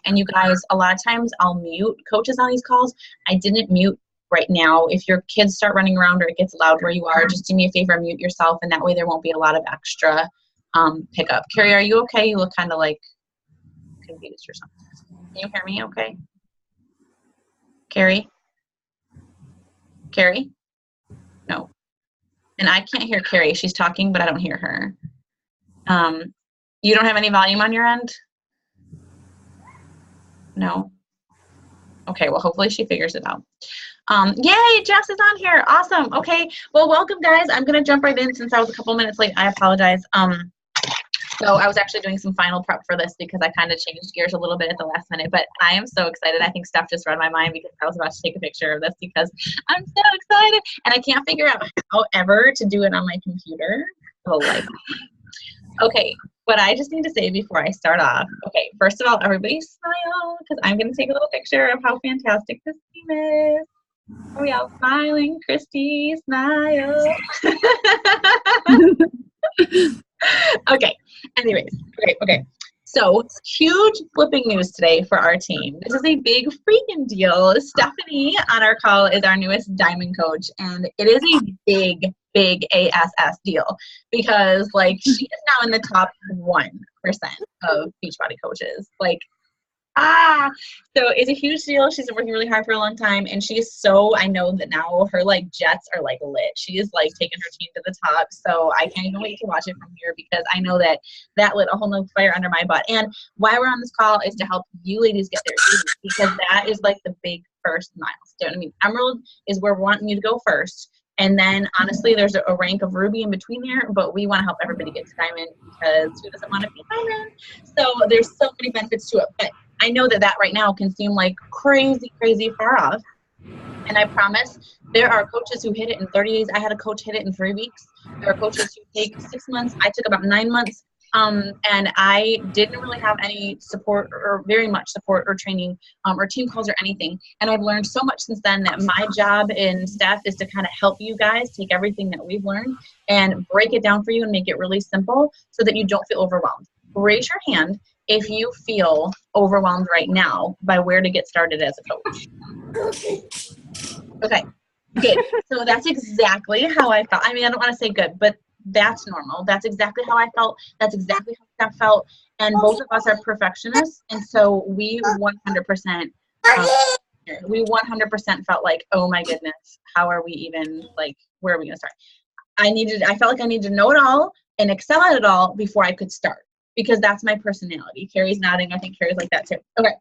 And you guys, a lot of times I'll mute coaches on these calls. I didn't mute right now. If your kids start running around or it gets loud where you are, just do me a favor, mute yourself, and that way there won't be a lot of extra pickup. Carrie, are you okay? You look kind of like confused or something. Can you hear me okay? Carrie? Carrie? No. And I can't hear Carrie. She's talking, but I don't hear her. You don't have any volume on your end? No? Okay, well, hopefully she figures it out. Yay, Jess is on here. Awesome. Okay, well, welcome, guys. I'm going to jump right in since I was a couple minutes late. I apologize. So I was actually doing some final prep for this because I kind of changed gears a little bit at the last minute, but I am so excited. I think Steph just read my mind because I was about to take a picture of this because I'm so excited and I can't figure out how ever to do it on my computer. Oh, like, okay, what I just need to say before I start off, okay, first of all, everybody smile because I'm going to take a little picture of how fantastic this team is. Are we all smiling? Christy, smile. Okay, anyways, okay. So, huge flipping news today for our team. This is a big freaking deal. Stephanie on our call is our newest diamond coach, and it is a big ASS deal because, like, she is now in the top 1% of Beachbody coaches. Like, so it's a huge deal. She's been working really hard for a long time, and she's so, I know that now her like jets are like lit. She is like taking her team to the top. So I can't even wait to watch it from here because I know that lit a whole nother fire under my butt. And why we're on this call is to help you ladies get there too, because that is like the big first milestone. I mean, Emerald is where we're wanting you to go first. And then, honestly, there's a rank of Ruby in between there, but we want to help everybody get to Diamond because who doesn't want to be Diamond? So there's so many benefits to it. But I know that right now can seem like crazy far off. And I promise there are coaches who hit it in 30 days. I had a coach hit it in 3 weeks. There are coaches who take 6 months. I took about 9 months. And I didn't really have any support or very much support or training or team calls or anything. And I've learned so much since then that my job in staff is to kind of help you guys take everything that we've learned and break it down for you and make it really simple so that you don't feel overwhelmed. Raise your hand if you feel overwhelmed right now by where to get started as a coach. Okay, good. So that's exactly how I felt. I mean, I don't want to say good, but that's normal. That's exactly how I felt. That's exactly how Steph felt. And both of us are perfectionists. And so we 100%, felt like, oh my goodness, how are we even, like, where are we going to start? I felt like I needed to know it all and excel at it all before I could start because that's my personality. Carrie's nodding. I think Carrie's like that too. Okay.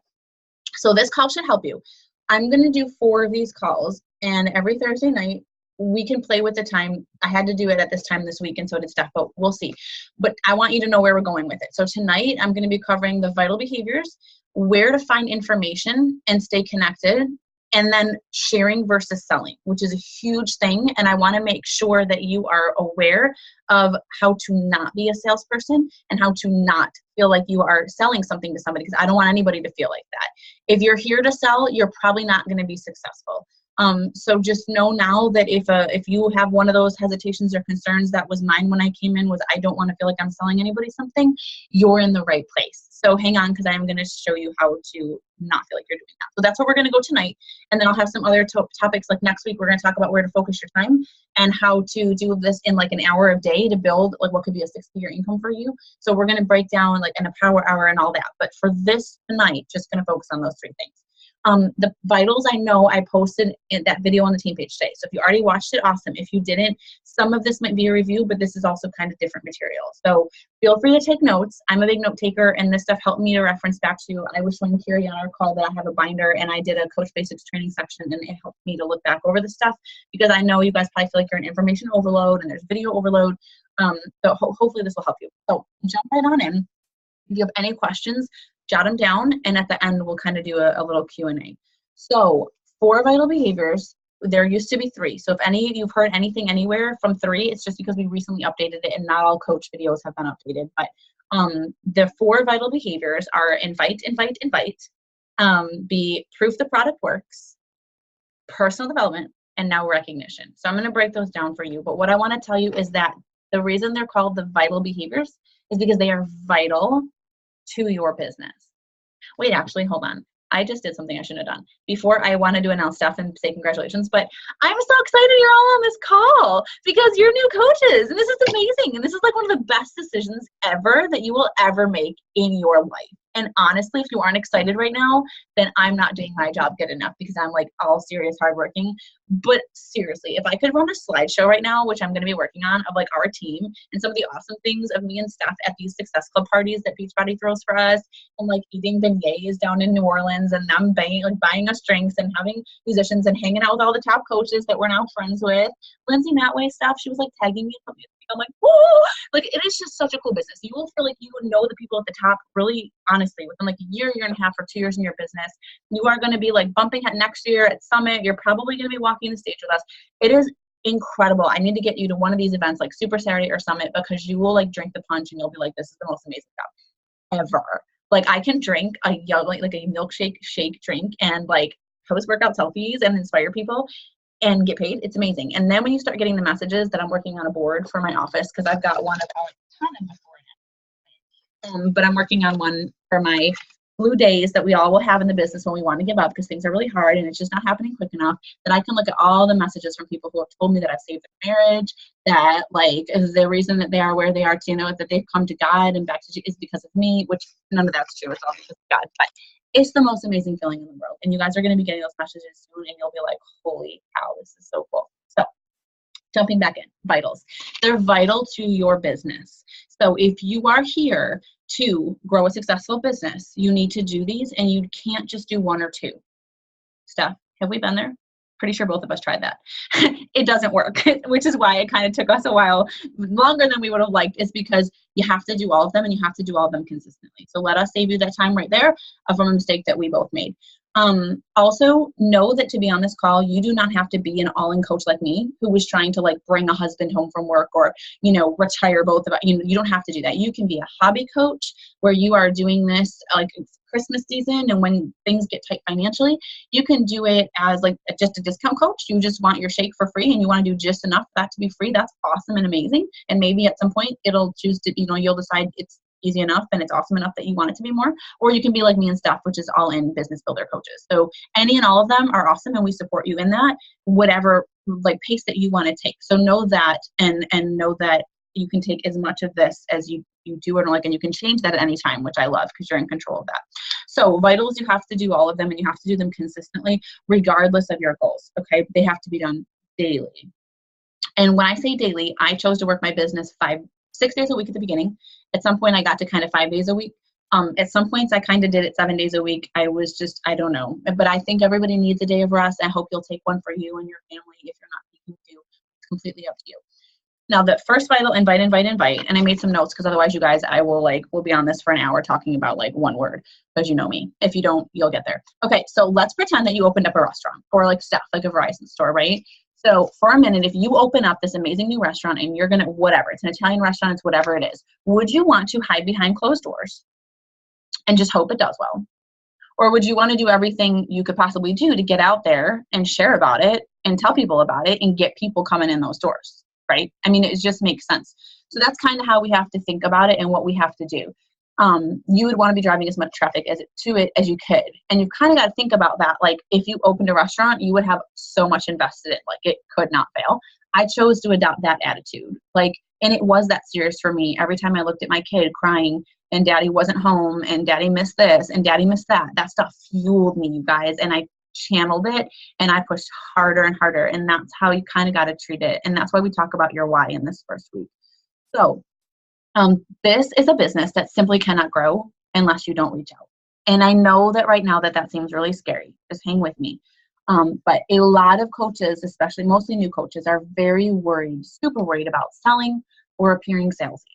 So this call should help you. I'm going to do 4 of these calls, and every Thursday night, we can play with the time. I had to do it at this time this week, and so did Steph, but we'll see. But I want you to know where we're going with it. So tonight, I'm going to be covering the vital behaviors, where to find information and stay connected, and then sharing versus selling, which is a huge thing. And I want to make sure that you are aware of how to not be a salesperson and how to not feel like you are selling something to somebody, because I don't want anybody to feel like that. If you're here to sell, you're probably not going to be successful. So just know now that if you have one of those hesitations or concerns, that was mine when I came in, was I don't want to feel like I'm selling anybody something, you're in the right place. So hang on, because I'm going to show you how to not feel like you're doing that. So that's what we're going to go tonight. And then I'll have some other topics, like next week, we're going to talk about where to focus your time and how to do this in like an hour a day to build like what could be a 6-figure income for you. So we're going to break down like in a power hour and all that. But for this tonight, just going to focus on those 3 things. The vitals, I know I posted in that video on the team page today. So if you already watched it, awesome. If you didn't, some of this might be a review, but this is also kind of different material. So feel free to take notes. I'm a big note taker, and this stuff helped me to reference back to. I was showing Carrie on our call that I have a binder, and I did a Coach Basics training section, and it helped me to look back over the stuff because I know you guys probably feel like you're in information overload and there's video overload. So hopefully this will help you. So jump right on in. If you have any questions, jot them down, and at the end we'll kind of do a little Q&A. So 4 vital behaviors. There used to be 3. So if any of you've heard anything anywhere from 3, it's just because we recently updated it, and not all coach videos have been updated. But the 4 vital behaviors are invite, be proof the product works, personal development, and now recognition. So I'm going to break those down for you. But what I want to tell you is that the reason they're called the vital behaviors is because they are vital to your business. wait, actually, hold on. I just did something I shouldn't have done. Before, I wanted to announce stuff and say congratulations, but I'm so excited you're all on this call because you're new coaches, and this is amazing. And this is like one of the best decisions ever that you will ever make in your life. And honestly, if you aren't excited right now, then I'm not doing my job good enough, because I'm like all serious, hardworking. But seriously, if I could run a slideshow right now, which I'm going to be working on, of like our team and some of the awesome things of me and Steph at these Success Club parties that Beachbody throws for us, and like eating beignets down in New Orleans, and them buying us drinks and having musicians and hanging out with all the top coaches that we're now friends with. Lindsay Matway stuff, she was like tagging me. I'm like, whoa! Like, it is just such a cool business. You will feel like you would know the people at the top really honestly within like a year and a half, or 2 years in your business. You are going to be like bumping at next year at Summit. You're probably going to be walking the stage with us. It is incredible. I need to get you to one of these events like Super Saturday or Summit, because you will like drink the punch and you'll be like, this is the most amazing stuff ever. Like, I can drink a milkshake shake drink and like post workout selfies and inspire people and get paid. It's amazing. And then when you start getting the messages that I'm working on a board for my office, because I've got one about a ton of before, but I'm working on one for my blue days that we all will have in the business when we want to give up because things are really hard and it's just not happening quick enough, that I can look at all the messages from people who have told me that I've saved their marriage, that like is the reason that they are where they are, to, you know, that they've come to God and back to is because of me, which none of that's true. It's all because of God. But it's the most amazing feeling in the world. And you guys are going to be getting those messages soon and you'll be like, holy cow, this is so cool. So jumping back in, vitals. They're vital to your business. So if you are here to grow a successful business, you need to do these, and you can't just do one or two. Steph, have we been there? Pretty sure both of us tried that. It doesn't work, which is why it kind of took us a while, longer than we would have liked, is because you have to do all of them and you have to do all of them consistently. So let us save you that time right there from a mistake that we both made. Also know that to be on this call, you do not have to be an all-in coach like me, who was trying to like bring a husband home from work or, you know, retire both of us. You don't have to do that. You can be a hobby coach where you are doing this like Christmas season, and when things get tight financially, you can do it as like just a discount coach. You just want your shake for free and you want to do just enough for that to be free. That's awesome and amazing. And maybe at some point it'll choose to, you know, you'll decide it's easy enough and it's awesome enough that you want it to be more. Or you can be like me and Steph, which is all in business builder coaches. So any and all of them are awesome, and we support you in that, whatever like pace that you want to take. So know that, and know that you can take as much of this as you do it, like, and you can change that at any time, which I love because you're in control of that. So vitals, you have to do all of them, and you have to do them consistently regardless of your goals. Okay. They have to be done daily. And when I say daily, I chose to work my business 6 days a week at the beginning. At some point I got to kind of 5 days a week. At some points I kind of did it 7 days a week. I don't know, but I think everybody needs a day of rest. I hope you'll take one for you and your family. If you're not thinking to, it's completely up to you. Now the first vital, invite. And I made some notes because otherwise you guys, we'll be on this for an hour talking about like one word, because you know me. If you don't, you'll get there. Okay. So let's pretend that you opened up a restaurant, or like Steph, like a Verizon store, right? So for a minute, if you open up this amazing new restaurant and you're going to, whatever, it's an Italian restaurant, it's whatever it is, would you want to hide behind closed doors and just hope it does well? Or would you want to do everything you could possibly do to get out there and share about it and tell people about it and get people coming in those doors, right? I mean, it just makes sense. So that's kind of how we have to think about it and what we have to do. You would want to be driving as much traffic to it as you could. And you've kind of got to think about that. Like if you opened a restaurant, you would have so much invested in, like it could not fail. I chose to adopt that attitude. And it was that serious for me. Every time I looked at my kid crying and daddy wasn't home and daddy missed this and daddy missed that stuff fueled me, you guys. And I channeled it and I pushed harder and harder. And that's how you kind of got to treat it. And that's why we talk about your why in this first week. So this is a business that simply cannot grow unless you don't reach out. And I know that right now that seems really scary. Just hang with me. But a lot of coaches, especially mostly new coaches, are very worried, super worried about selling or appearing salesy.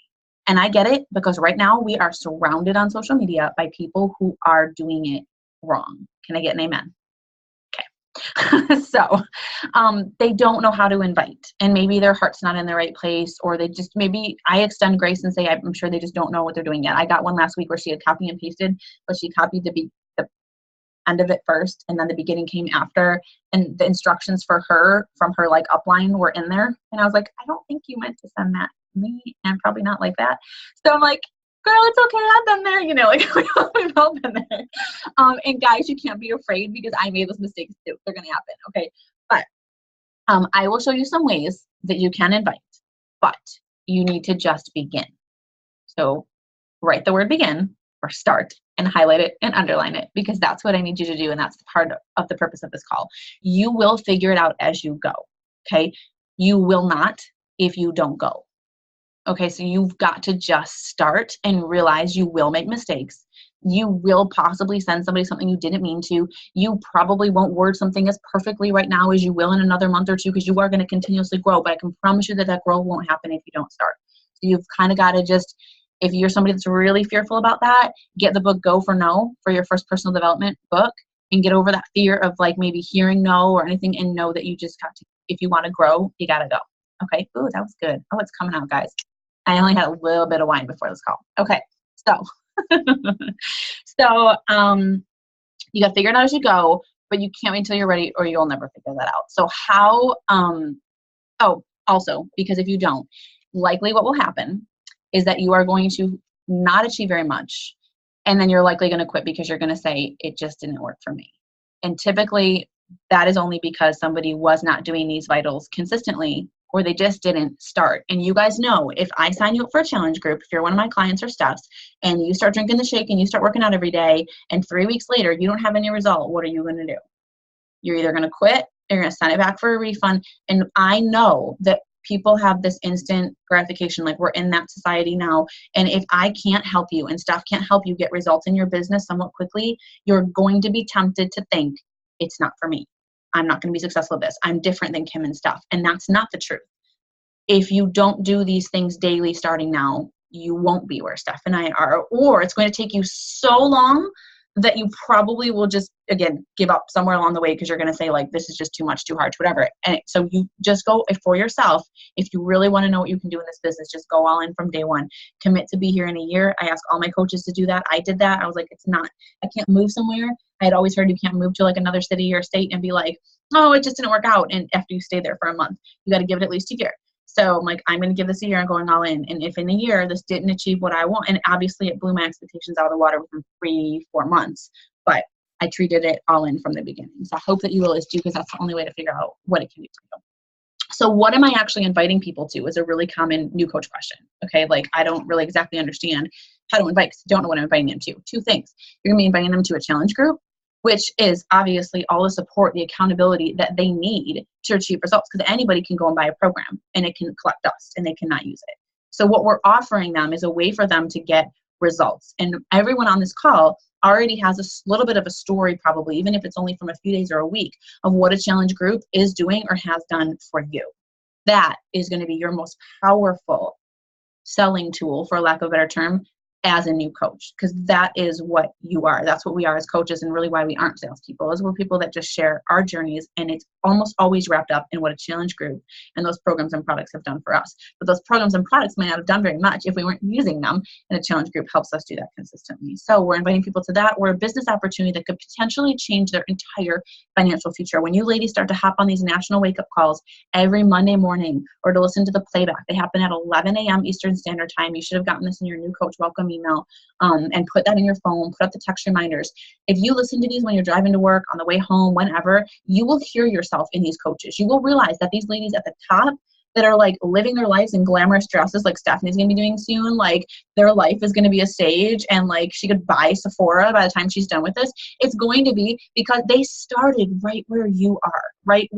And I get it, because right now we are surrounded on social media by people who are doing it wrong. Can I get an amen? So they don't know how to invite, and maybe their heart's not in the right place, or they just, maybe I extend grace and say, I'm sure they just don't know what they're doing yet. I got one last week where she had copy and pasted, but she copied the end of it first, and then the beginning came after, and the instructions for her from her like upline were in there. And I was like, I don't think you meant to send that to me, and probably not like that. So I'm like, girl, it's okay. I've been there. You know, like we've all been there. And guys, you can't be afraid because I made those mistakes too. They're going to happen. Okay. But I will show you some ways that you can invite, but you need to just begin. So write the word begin or start and highlight it and underline it, because that's what I need you to do. And that's part of the purpose of this call. You will figure it out as you go. Okay. You will not if you don't go. Okay. So you've got to just start and realize you will make mistakes. You will possibly send somebody something you didn't mean to. You probably won't word something as perfectly right now as you will in another month or two, because you are going to continuously grow. But I can promise you that that growth won't happen if you don't start. So you've kind of got to just, if you're somebody that's really fearful about that, get the book Go for No for your first personal development book, and get over that fear of like maybe hearing no or anything, and know that you just got to, if you want to grow, you got to go. Okay. Ooh, that was good. Oh, it's coming out, guys. I only had a little bit of wine before this call. Okay. So, you got to figure it out as you go, but you can't wait until you're ready or you'll never figure that out. So how, also, because if you don't, likely what will happen is that you are going to not achieve very much. And then you're likely going to quit because you're going to say, it just didn't work for me. And typically that is only because somebody was not doing these vitals consistently, or they just didn't start. And you guys know, if I sign you up for a challenge group, if you're one of my clients or stuffs, and you start drinking the shake and you start working out every day, and 3 weeks later you don't have any result, what are you going to do? You're either going to quit, or you're going to send it back for a refund. And I know that people have this instant gratification, like we're in that society now. And if I can't help you and stuff can't help you get results in your business somewhat quickly, you're going to be tempted to think it's not for me. I'm not going to be successful at this. I'm different than Kim and stuff. And that's not the truth. If you don't do these things daily starting now, you won't be where Steph and I are, or it's going to take you so long that you probably will just, again, give up somewhere along the way, because you're going to say like, this is just too much, too hard, whatever. And so you just go for yourself. If you really want to know what you can do in this business, just go all in from day one. Commit to be here in a year. I ask all my coaches to do that. I did that. I was like, I can't move somewhere. I had always heard you can't move to like another city or state and be like, oh, it just didn't work out. And after you stay there for a month, you got to give it at least a year. So I'm like, I'm going to give this a year and going all in. And if in a year this didn't achieve what I want, and obviously it blew my expectations out of the water within 3-4 months, but I treated it all in from the beginning. So I hope that you will as too, because that's the only way to figure out what it can do for you. So what am I actually inviting people to is a really common new coach question. Okay. Like I don't really exactly understand how to invite, because I don't know what I'm inviting them to. 2 things. You're going to be inviting them to a challenge group, which is obviously all the support, the accountability that they need to achieve results, because anybody can go and buy a program and it can collect dust and they cannot use it. So what we're offering them is a way for them to get results. And everyone on this call already has a little bit of a story, probably, even if it's only from a few days or a week, of what a challenge group is doing or has done for you. That is going to be your most powerful selling tool, for lack of a better term, as a new coach, because that is what you are. That's what we are as coaches, and really why we aren't salespeople, is we're people that just share our journeys, and it's almost always wrapped up in what a challenge group and those programs and products have done for us. But those programs and products may not have done very much if we weren't using them, and a challenge group helps us do that consistently. So we're inviting people to that. We're a business opportunity that could potentially change their entire financial future. When you ladies start to hop on these national wake-up calls every Monday morning, or to listen to the playback, they happen at 11 a.m. Eastern Standard Time. You should have gotten this in your new coach welcome email, and put that in your phone, put up the text reminders. If you listen to these when you're driving to work, on the way home, whenever, you will hear yourself in these coaches. You will realize that these ladies at the top that are like living their lives in glamorous dresses, like Stephanie's going to be doing soon, like their life is going to be a stage, and like she could buy Sephora by the time she's done with this. It's going to be because they started right where you are right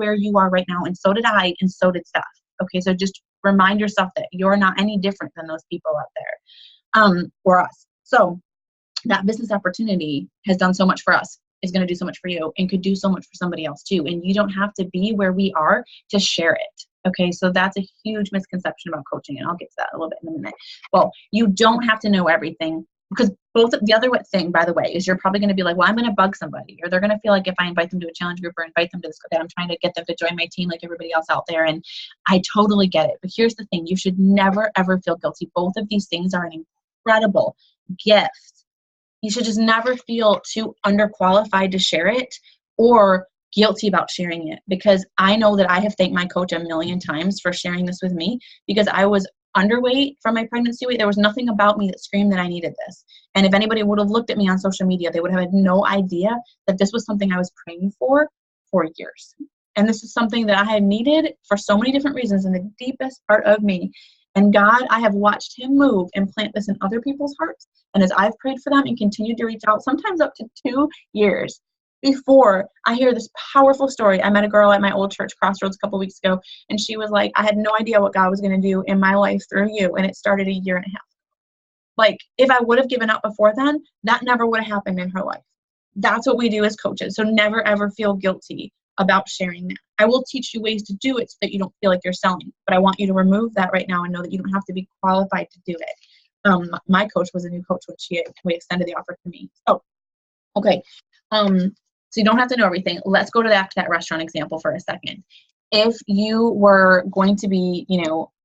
now. And so did I, and so did Steph. Okay. So just remind yourself that you're not any different than those people out there, or us. So that business opportunity has done so much for us, is going to do so much for you, and could do so much for somebody else too. And you don't have to be where we are to share it. Okay. So that's a huge misconception about coaching. And I'll get to that a little bit in a minute. Well, you don't have to know everything, because the other thing, by the way, is you're probably going to be like, well, I'm going to bug somebody, or they're going to feel like if I invite them to a challenge group or invite them to this, that I'm trying to get them to join my team like everybody else out there. And I totally get it. But here's the thing. You should never, ever feel guilty. Both of these things are an incredible gift. You should just never feel too underqualified to share it, or guilty about sharing it, because I know that I have thanked my coach a million times for sharing this with me, because I was underweight from my pregnancy weight. There was nothing about me that screamed that I needed this. And if anybody would have looked at me on social media, they would have had no idea that this was something I was praying for years. And this is something that I had needed for so many different reasons in the deepest part of me. And God, I have watched him move and plant this in other people's hearts. And as I've prayed for them and continued to reach out, sometimes up to 2 years before I hear this powerful story. I met a girl at my old church, Crossroads, a couple weeks ago, and she was like, I had no idea what God was going to do in my life through you. And it started a year and a half. Like, if I would have given up before then, that never would have happened in her life. That's what we do as coaches. So never, ever feel guilty about sharing that. I will teach you ways to do it so that you don't feel like you're selling. But I want you to remove that right now and know that you don't have to be qualified to do it. My coach was a new coach when we extended the offer to me. So, okay. So you don't have to know everything. Let's go to that restaurant example for a second. If you were going to be,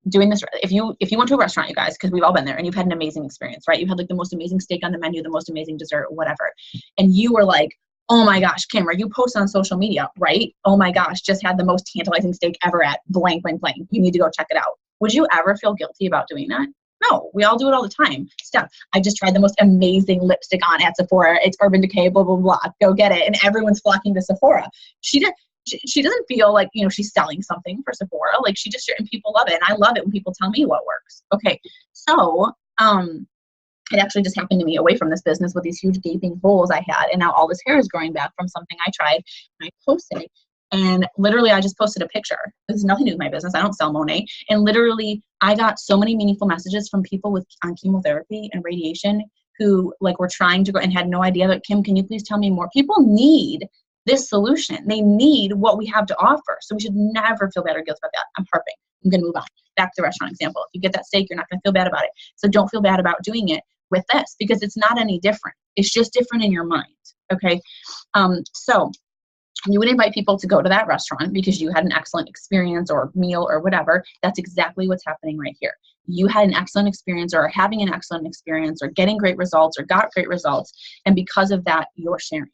doing this, if you went to a restaurant, you guys, because we've all been there and you've had an amazing experience, right? You had like the most amazing steak on the menu, the most amazing dessert, whatever. And you were like, oh my gosh, Kimra, you post on social media, right? Oh my gosh, just had the most tantalizing steak ever at blank, blank, blank. You need to go check it out. Would you ever feel guilty about doing that? No, we all do it all the time. Steph, I just tried the most amazing lipstick on at Sephora. It's Urban Decay, blah, blah, blah. Go get it. And everyone's flocking to Sephora. She doesn't feel like, she's selling something for Sephora. Like, she just, and people love it. And I love it when people tell me what works. Okay. So, it actually just happened to me away from this business with these huge gaping holes I had. And now all this hair is growing back from something I tried and I posted. And literally, I just posted a picture. This is nothing to do with my business. I don't sell Monet. And literally, I got so many meaningful messages from people on chemotherapy and radiation who were trying to go and had no idea. Like, Kim, can you please tell me more? People need this solution. They need what we have to offer. So we should never feel bad or guilt about that. I'm harping. I'm going to move on. Back to the restaurant example. If you get that steak, you're not going to feel bad about it. So don't feel bad about doing it with this because it's not any different. It's just different in your mind. Okay. So you would invite people to go to that restaurant because you had an excellent experience or meal or whatever. That's exactly what's happening right here. You had an excellent experience or are having an excellent experience or getting great results or got great results. And because of that, you're sharing.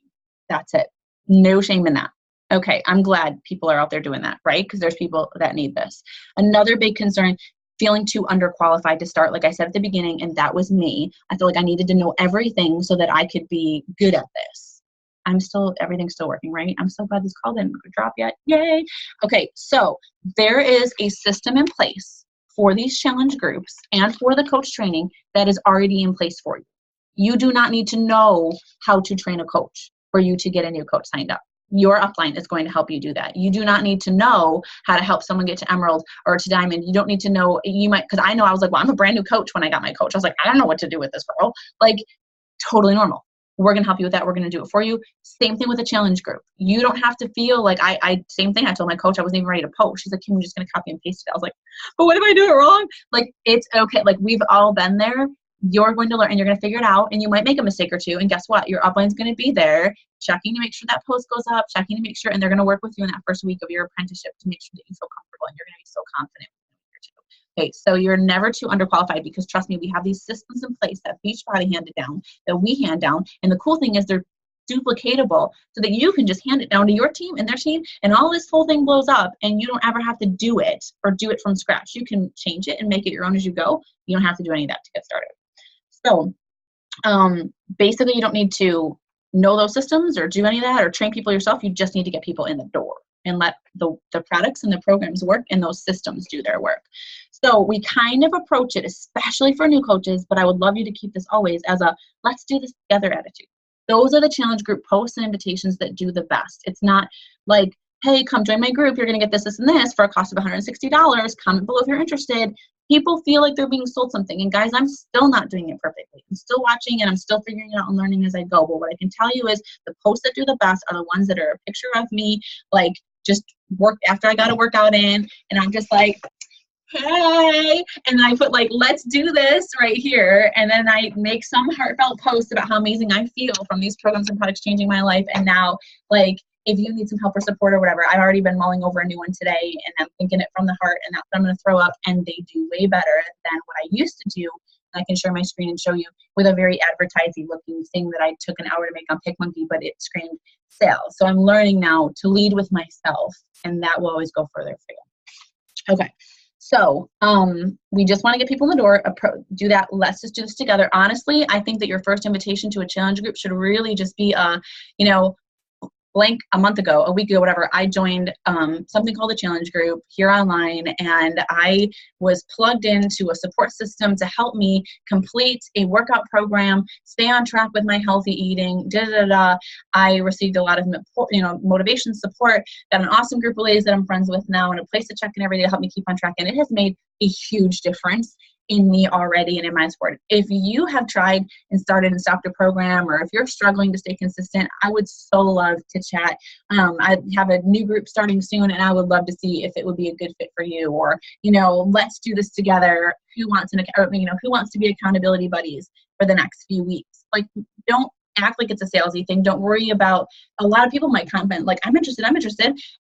That's it. No shame in that. Okay. I'm glad people are out there doing that, right? Because there's people that need this. Another big concern, feeling too underqualified to start, like I said at the beginning, and that was me. I feel like I needed to know everything so that I could be good at this. Everything's still working, right? I'm so glad this call didn't drop yet. Yay. Okay. So there is a system in place for these challenge groups and for the coach training that is already in place for you. You do not need to know how to train a coach for you to get a new coach signed up. Your upline is going to help you do that. You do not need to know how to help someone get to Emerald or to Diamond. You don't need to know, because I know I was like, well, I'm a brand new coach when I got my coach. I was like, I don't know what to do with this girl. Like, totally normal. We're going to help you with that. We're going to do it for you. Same thing with a challenge group. You don't have to feel like same thing. I told my coach I wasn't even ready to post. She's like, Kim, we're just going to copy and paste it. I was like, but what if I do it wrong? Like, it's okay. Like, we've all been there. You're going to learn and you're going to figure it out. And you might make a mistake or two. And guess what? Your upline's going to be there checking to make sure that post goes up, checking to make sure, and they're going to work with you in that first week of your apprenticeship to make sure that you feel comfortable and you're going to be so confident. Okay, so you're never too underqualified because trust me, we have these systems in place that Beachbody handed down, that we hand down. And the cool thing is they're duplicatable so that you can just hand it down to your team and their team and all this whole thing blows up and you don't ever have to do it or do it from scratch. You can change it and make it your own as you go. You don't have to do any of that to get started. So basically you don't need to know those systems or do any of that or train people yourself. You just need to get people in the door and let the products and the programs work and those systems do their work. So we kind of approach it, especially for new coaches, but I would love you to keep this always as a let's do this together attitude. Those are the challenge group posts and invitations that do the best. It's not like, hey, come join my group. You're going to get this, this, and this for a cost of $160. Comment below if you're interested. People feel like they're being sold something. And guys, I'm still not doing it perfectly. I'm still watching and I'm still figuring it out and learning as I go. But what I can tell you is the posts that do the best are the ones that are a picture of me, like just work after I got a workout in. And I'm just like, hey, and I put like, let's do this right here. And then I make some heartfelt post about how amazing I feel from these programs and products changing my life. And now, like, if you need some help or support or whatever, I've already been mulling over a new one today and I'm thinking it from the heart and that's what I'm going to throw up. And they do way better than what I used to do. And I can share my screen and show you with a very advertising looking thing that I took an hour to make on PicMonkey, but it screamed sales. So I'm learning now to lead with myself and that will always go further for you. Okay. So we just want to get people in the door, do that. Let's just do this together. Honestly, I think that your first invitation to a challenge group should really just be, blank a month ago, a week ago, whatever, I joined something called the challenge group here online, and I was plugged into a support system to help me complete a workout program, stay on track with my healthy eating, I received a lot of motivation, support, got an awesome group of ladies that I'm friends with now, and a place to check in every day to help me keep on track, and it has made a huge difference in me already and in my sport. If you have tried and started and stopped a program, or if you're struggling to stay consistent, I would so love to chat. I have a new group starting soon, and I would love to see if it would be a good fit for you, or, let's do this together. Who wants to be accountability buddies for the next few weeks? Like, don't act like it's a salesy thing. Don't worry about, a lot of people might comment like, I'm interested.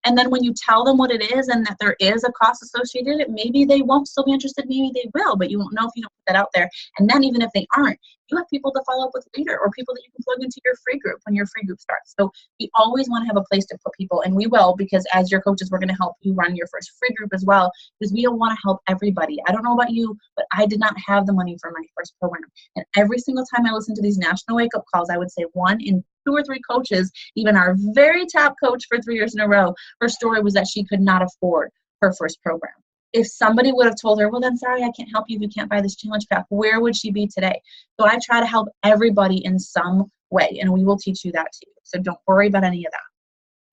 And then when you tell them what it is and that there is a cost associated, maybe they won't still be interested. Maybe they will, but you won't know if you don't put that out there. And then even if they aren't, you have people to follow up with later, or people that you can plug into your free group when your free group starts. So we always want to have a place to put people, and we will, because as your coaches, we're going to help you run your first free group as well, because we don't want to help everybody. I don't know about you, but I did not have the money for my first program. And every single time I listen to these national wake-up calls, I would say 1 in 2 or 3 coaches, even our very top coach for 3 years in a row, her story was that she could not afford her first program. If somebody would have told her, well, then sorry, I can't help you if you can't buy this challenge pack, where would she be today? So I try to help everybody in some way, and we will teach you that too. So don't worry about any of that.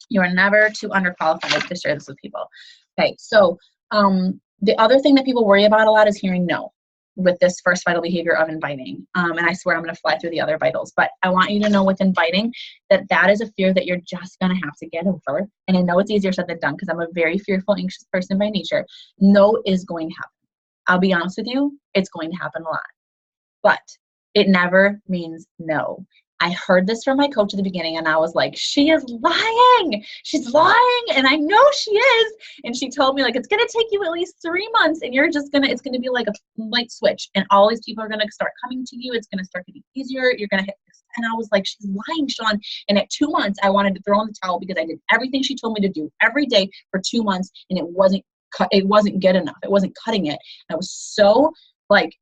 You are never too underqualified to share this with people. Okay, so the other thing that people worry about a lot is hearing no with this first vital behavior of inviting. And I swear I'm going to fly through the other vitals, but I want you to know with inviting that is a fear that you're just going to have to get over. And I know it's easier said than done, because I'm a very fearful, anxious person by nature. No is going to happen. I'll be honest with you, it's going to happen a lot, but it never means no. I heard this from my coach at the beginning, and I was like, she is lying. She's lying. And I know she is. And she told me, like, it's going to take you at least 3 months, and it's going to be like a light switch. And all these people are going to start coming to you. It's going to start getting easier. You're going to hit this. And I was like, she's lying, Sean. And at 2 months, I wanted to throw in the towel, because I did everything she told me to do every day for 2 months. And it wasn't good enough. It wasn't cutting it. And I was so like,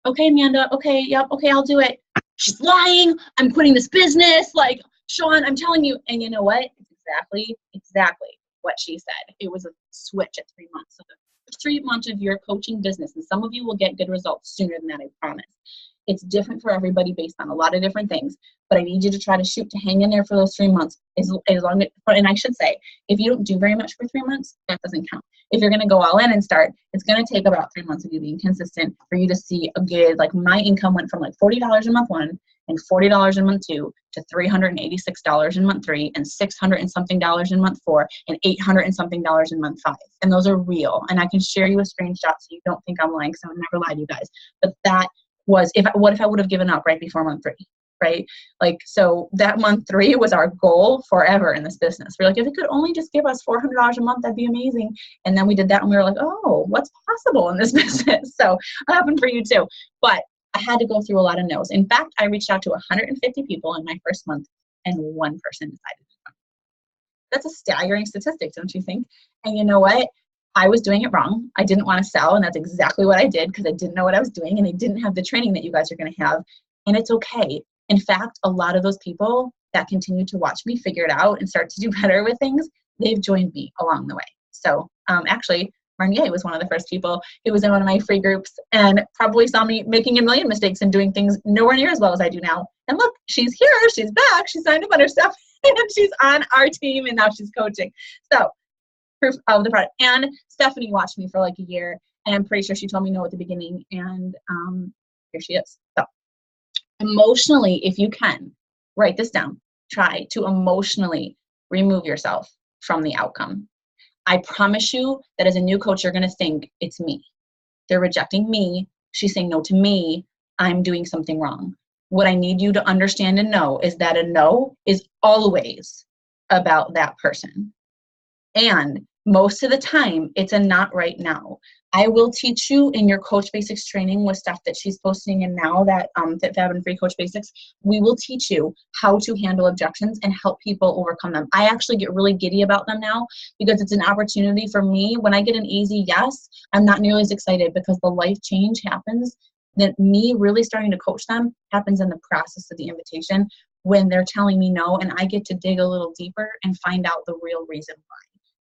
okay, Amanda, okay, yep, okay, I'll do it. She's lying. I'm quitting this business. Like, Sean, I'm telling you. And you know what? It's exactly what she said. It was a switch at 3 months. So the first 3 months of your coaching business, and some of you will get good results sooner than that, I promise. It's different for everybody based on a lot of different things, but I need you to try to shoot to hang in there for those 3 months. As long as, and I should say, if you don't do very much for 3 months, that doesn't count. If you're going to go all in and start, it's going to take about 3 months of you being consistent for you to see a good, like my income went from like $40 in month 1 and $40 in month 2 to $386 in month 3 and $600 and something in month 4 and $800 and something in month 5. And those are real. And I can share you a screenshot so you don't think I'm lying, because I would never lie to you guys. But that was, what if I would have given up right before month 3, right? Like, so that month 3 was our goal forever in this business. We're like, if it could only just give us $400 a month, that'd be amazing. And then we did that, and we were like, oh, what's possible in this business? So it happened for you too. But I had to go through a lot of no's. In fact, I reached out to 150 people in my first month, and 1 person decided to come. That's a staggering statistic, don't you think? And you know what? I was doing it wrong. I didn't want to sell, and that's exactly what I did, because I didn't know what I was doing, and I didn't have the training that you guys are going to have, and it's okay. In fact, a lot of those people that continue to watch me figure it out and start to do better with things, they've joined me along the way. So actually, Marnier was one of the first people who was in one of my free groups and probably saw me making a million mistakes and doing things nowhere near as well as I do now. And look, she's here, she's back, she signed up on her stuff, and she's on our team, and now she's coaching. So proof of the product. And Stephanie watched me for like a year, and I'm pretty sure she told me no at the beginning, and here she is. So emotionally, if you can, write this down. Try to emotionally remove yourself from the outcome. I promise you that as a new coach, you're going to think it's me. They're rejecting me. She's saying no to me. I'm doing something wrong. What I need you to understand and know is that a no is always about that person. And most of the time, it's a not right now. I will teach you in your Coach Basics training with stuff that she's posting in now, that Fit Fab and Free Coach Basics. We will teach you how to handle objections and help people overcome them. I actually get really giddy about them now because it's an opportunity for me. When I get an easy yes, I'm not nearly as excited because the life change happens. That me really starting to coach them happens in the process of the invitation when they're telling me no, and I get to dig a little deeper and find out the real reason why.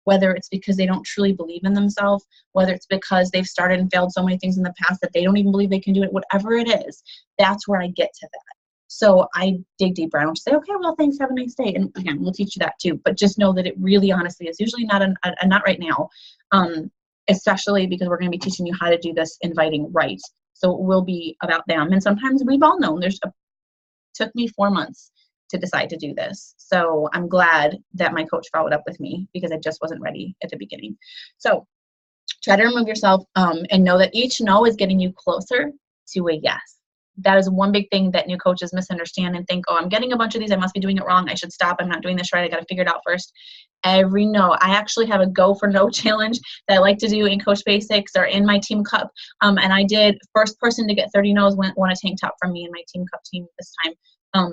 Whether it's because they don't truly believe in themselves, whether it's because they've started and failed so many things in the past that they don't even believe they can do it, whatever it is, that's where I get to that. So I dig deeper. I don't say, okay, well, thanks, have a nice day. And again, we'll teach you that too. But just know that it really honestly is usually not not right now, especially because we're going to be teaching you how to do this inviting right. So it will be about them. And sometimes we've all known took me 4 months to decide to do this. So I'm glad that my coach followed up with me because I just wasn't ready at the beginning. So try to remove yourself and know that each no is getting you closer to a yes. That is one big thing that new coaches misunderstand and think, oh, I'm getting a bunch of these. I must be doing it wrong. I should stop. I'm not doing this right. I got to figure it out first. Every no. I actually have a go for no challenge that I like to do in Coach Basics or in my Team Cup. And I did first person to get 30 no's won a tank top from me and my Team Cup team this time.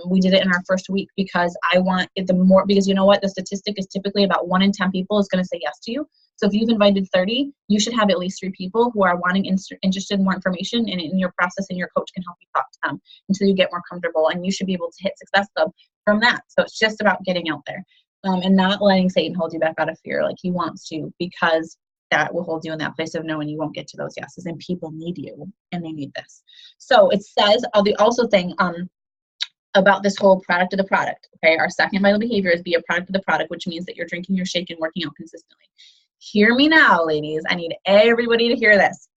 We did it in our first week because I want it because you know what? The statistic is typically about 1 in 10 people is going to say yes to you. So if you've invited 30, you should have at least 3 people who are interested in more information, and in your process, and your coach can help you talk to them until you get more comfortable, and you should be able to hit Success Club from that. So it's just about getting out there and not letting Satan hold you back out of fear like he wants to, because that will hold you in that place of no, and you won't get to those yeses, and people need you and they need this. So it says the also thing about this whole product of the product. Okay, our second vital behavior is be a product of the product, which means that you're drinking your shake and working out consistently. Hear me now, ladies. I need everybody to hear this.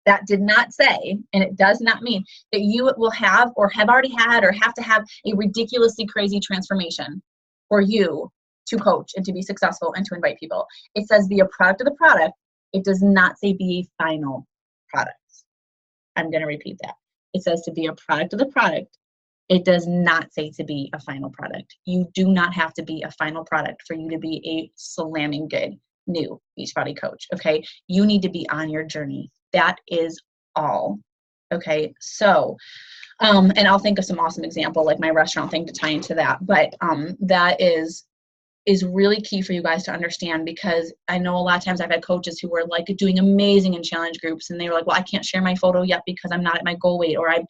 That did not say, and it does not mean that you will have or have already had or have to have a ridiculously crazy transformation for you to coach and to be successful and to invite people. It says be a product of the product. It does not say be a final product. I'm going to repeat that. It says to be a product of the product. It does not say to be a final product. You do not have to be a final product for you to be a slamming good new Beachbody coach, okay? You need to be on your journey. That is all, okay? So, and I'll think of some awesome example, like my restaurant thing to tie into that, but that is really key for you guys to understand, because I know a lot of times I've had coaches who were like doing amazing in challenge groups, and they were like, well, I can't share my photo yet because I'm not at my goal weight, or I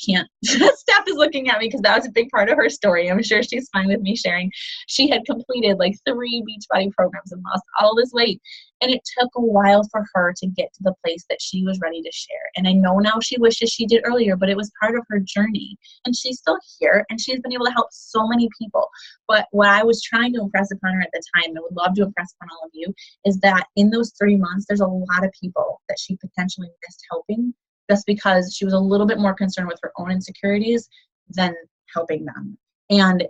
can't. Steph is looking at me because that was a big part of her story. I'm sure she's fine with me sharing. She had completed like 3 Beachbody programs and lost all this weight. And it took a while for her to get to the place that she was ready to share. And I know now she wishes she did earlier, but it was part of her journey. And she's still here, and she's been able to help so many people. But what I was trying to impress upon her at the time, and would love to impress upon all of you, is that in those 3 months, there's a lot of people that she potentially missed helping just because she was a little bit more concerned with her own insecurities than helping them. And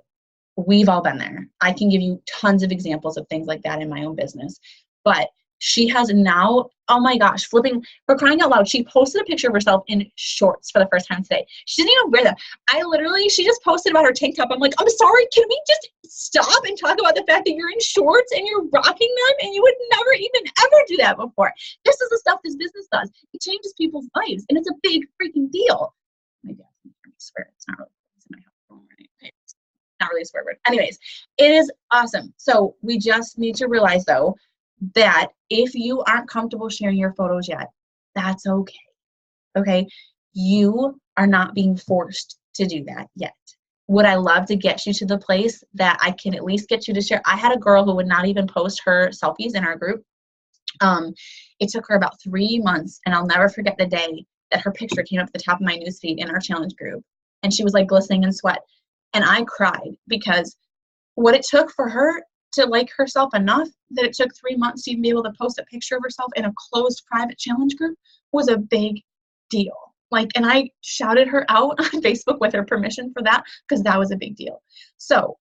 we've all been there. I can give you tons of examples of things like that in my own business. But she has now, oh my gosh, flipping, for crying out loud, she posted a picture of herself in shorts for the first time today. She didn't even wear them. She just posted about her tank top. I'm like, I'm sorry, can we just stop and talk about the fact that you're in shorts and you're rocking them, and you would never even ever do that before? This is the stuff this business does. It changes people's lives, and it's a big freaking deal. My dad's going to swear. It's not really, it's in my house. It's not really a swear word. Anyways, it is awesome. So we just need to realize, though, that if you aren't comfortable sharing your photos yet, that's okay. Okay? You are not being forced to do that yet. Would I love to get you to the place that I can at least get you to share? I had a girl who would not even post her selfies in our group. It took her about 3 months, and I'll never forget the day that her picture came up at the top of my newsfeed in our challenge group. And she was like glistening in sweat. And I cried because what it took for her to like herself enough that it took 3 months to even be able to post a picture of herself in a closed private challenge group was a big deal. And I shouted her out on Facebook with her permission for that, because that was a big deal. So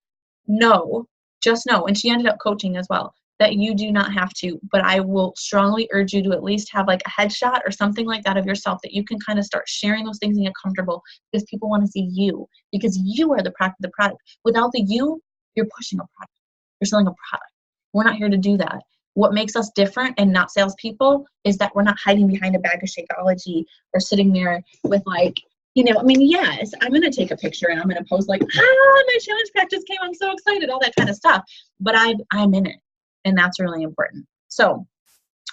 just know, and she ended up coaching as well, that you do not have to, but I will strongly urge you to at least have like a headshot or something like that of yourself that you can kind of start sharing those things and get comfortable, because people want to see you, because you are the product of the product. Without the you, you're pushing a product. You're selling a product. We're not here to do that. What makes us different and not salespeople is that we're not hiding behind a bag of Shakeology or sitting there with like, yes, I'm going to take a picture and I'm going to post like, my challenge practice came. I'm so excited, all that kind of stuff. But I'm in it. And that's really important. So,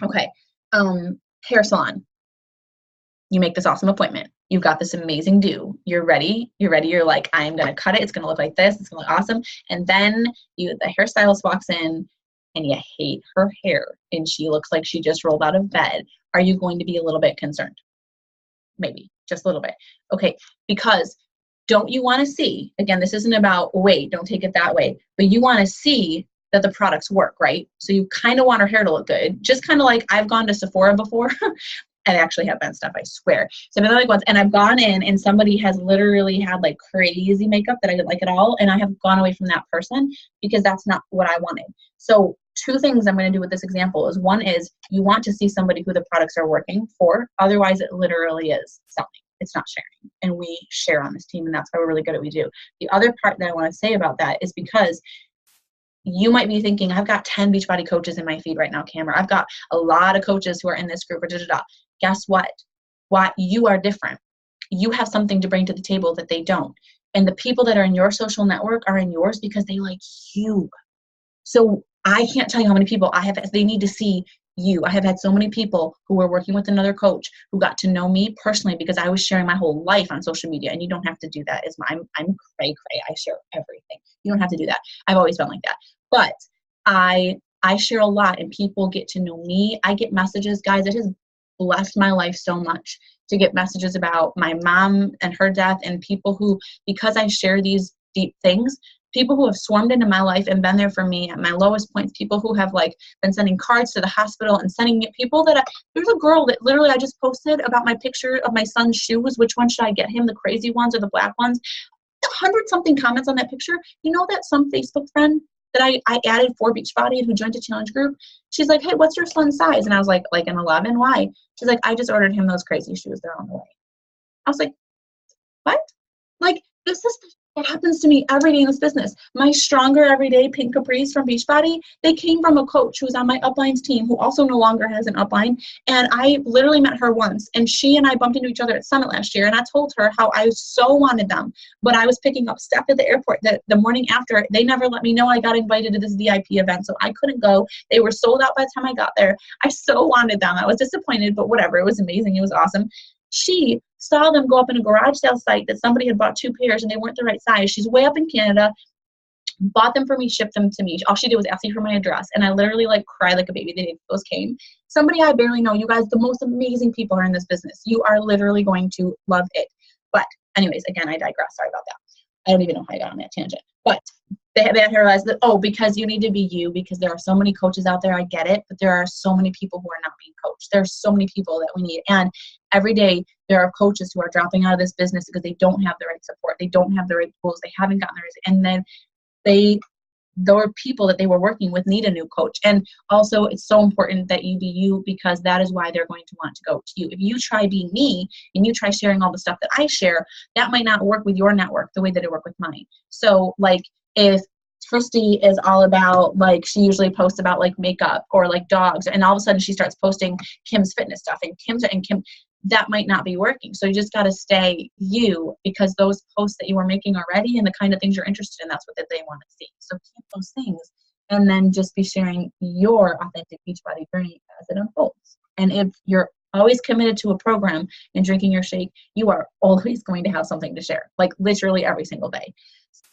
okay. Hair salon. You make this awesome appointment. You've got this amazing do. You're ready. You're like, I'm going to cut it. It's going to look like this. It's going to look awesome. And then the hairstylist walks in and you hate her hair and she looks like she just rolled out of bed. Are you going to be a little bit concerned? Maybe just a little bit. Okay. Because don't you want to see, again, this isn't about weight. Don't take it that way, but you want to see that the products work, right? So you kind of want her hair to look good. Just kind of like I've gone to Sephora before. I actually have been stuff, I swear. So I've been like once, and I've gone in and somebody has literally had like crazy makeup that I didn't like at all. And I have gone away from that person because that's not what I wanted. So 2 things I'm going to do with this example is, one is you want to see somebody who the products are working for. Otherwise it literally is selling. It's not sharing. And we share on this team, and that's why we're really good at what we do. The other part that I want to say about that is because you might be thinking, I've got 10 Beachbody coaches in my feed right now, Cameron. I've got a lot of coaches who are in this group, or da-da-da. Guess what? Why you are different. You have something to bring to the table that they don't. And the people that are in your social network are in yours because they like you. So I can't tell you how many people they need to see you. I have had so many people who were working with another coach who got to know me personally because I was sharing my whole life on social media. And you don't have to do that. I'm cray. I share everything. You don't have to do that. I've always been like that. But I share a lot and people get to know me. I get messages, guys. It has blessed my life so much to get messages about my mom and her death, and people who, because I share these deep things, people who have swarmed into my life and been there for me at my lowest points, people who have like been sending cards to the hospital and sending me people there's a girl that literally I just posted about my picture of my son's shoes. Which one should I get him? The crazy ones or the black ones? 100-something comments on that picture. You know that some Facebook friend that I added for Beachbody and who joined a challenge group, she's like, hey, what's your son's size? And I was like an 11. Why? She's like, I just ordered him those crazy shoes. They're on the way. I was like, what? Like, this is what happens to me every day in this business. My Stronger Everyday pink capris from Beachbody, they came from a coach who's on my uplines team who also no longer has an upline. And I literally met her once, and she and I bumped into each other at Summit last year. And I told her how I so wanted them, but I was picking up Steph at the airport the morning after. They never let me know I got invited to this VIP event, so I couldn't go. They were sold out by the time I got there. I so wanted them. I was disappointed, but whatever. It was amazing. It was awesome. She saw them go up in a garage sale site that somebody had bought 2 pairs and they weren't the right size. She's way up in Canada, bought them for me, shipped them to me. All she did was ask me for my address, and I literally like cried like a baby the day those came. Somebody I barely know. You guys, the most amazing people are in this business. You are literally going to love it. But anyways, again, I digress. Sorry about that. I don't even know how I got on that tangent. But they had to realize that, because you need to be you, because there are so many coaches out there. I get it, but there are so many people who are not being coached. There are so many people that we need. And every day there are coaches who are dropping out of this business because they don't have the right support. They don't have the right tools. They haven't gotten the right, and then the people that they were working with need a new coach. And also it's so important that you be you, because that is why they're going to want to go to you. If you try being me and you try sharing all the stuff that I share, that might not work with your network the way that it worked with mine. So like if Christy is all about, like, she usually posts about like makeup or like dogs, and all of a sudden she starts posting Kim's fitness stuff and Kim, that might not be working. So you just got to stay you, because those posts that you were making already and the kind of things you're interested in, that's what they want to see. So keep those things, and then just be sharing your authentic Beachbody journey as it unfolds. And if you're always committed to a program and drinking your shake, you are always going to have something to share, like literally every single day.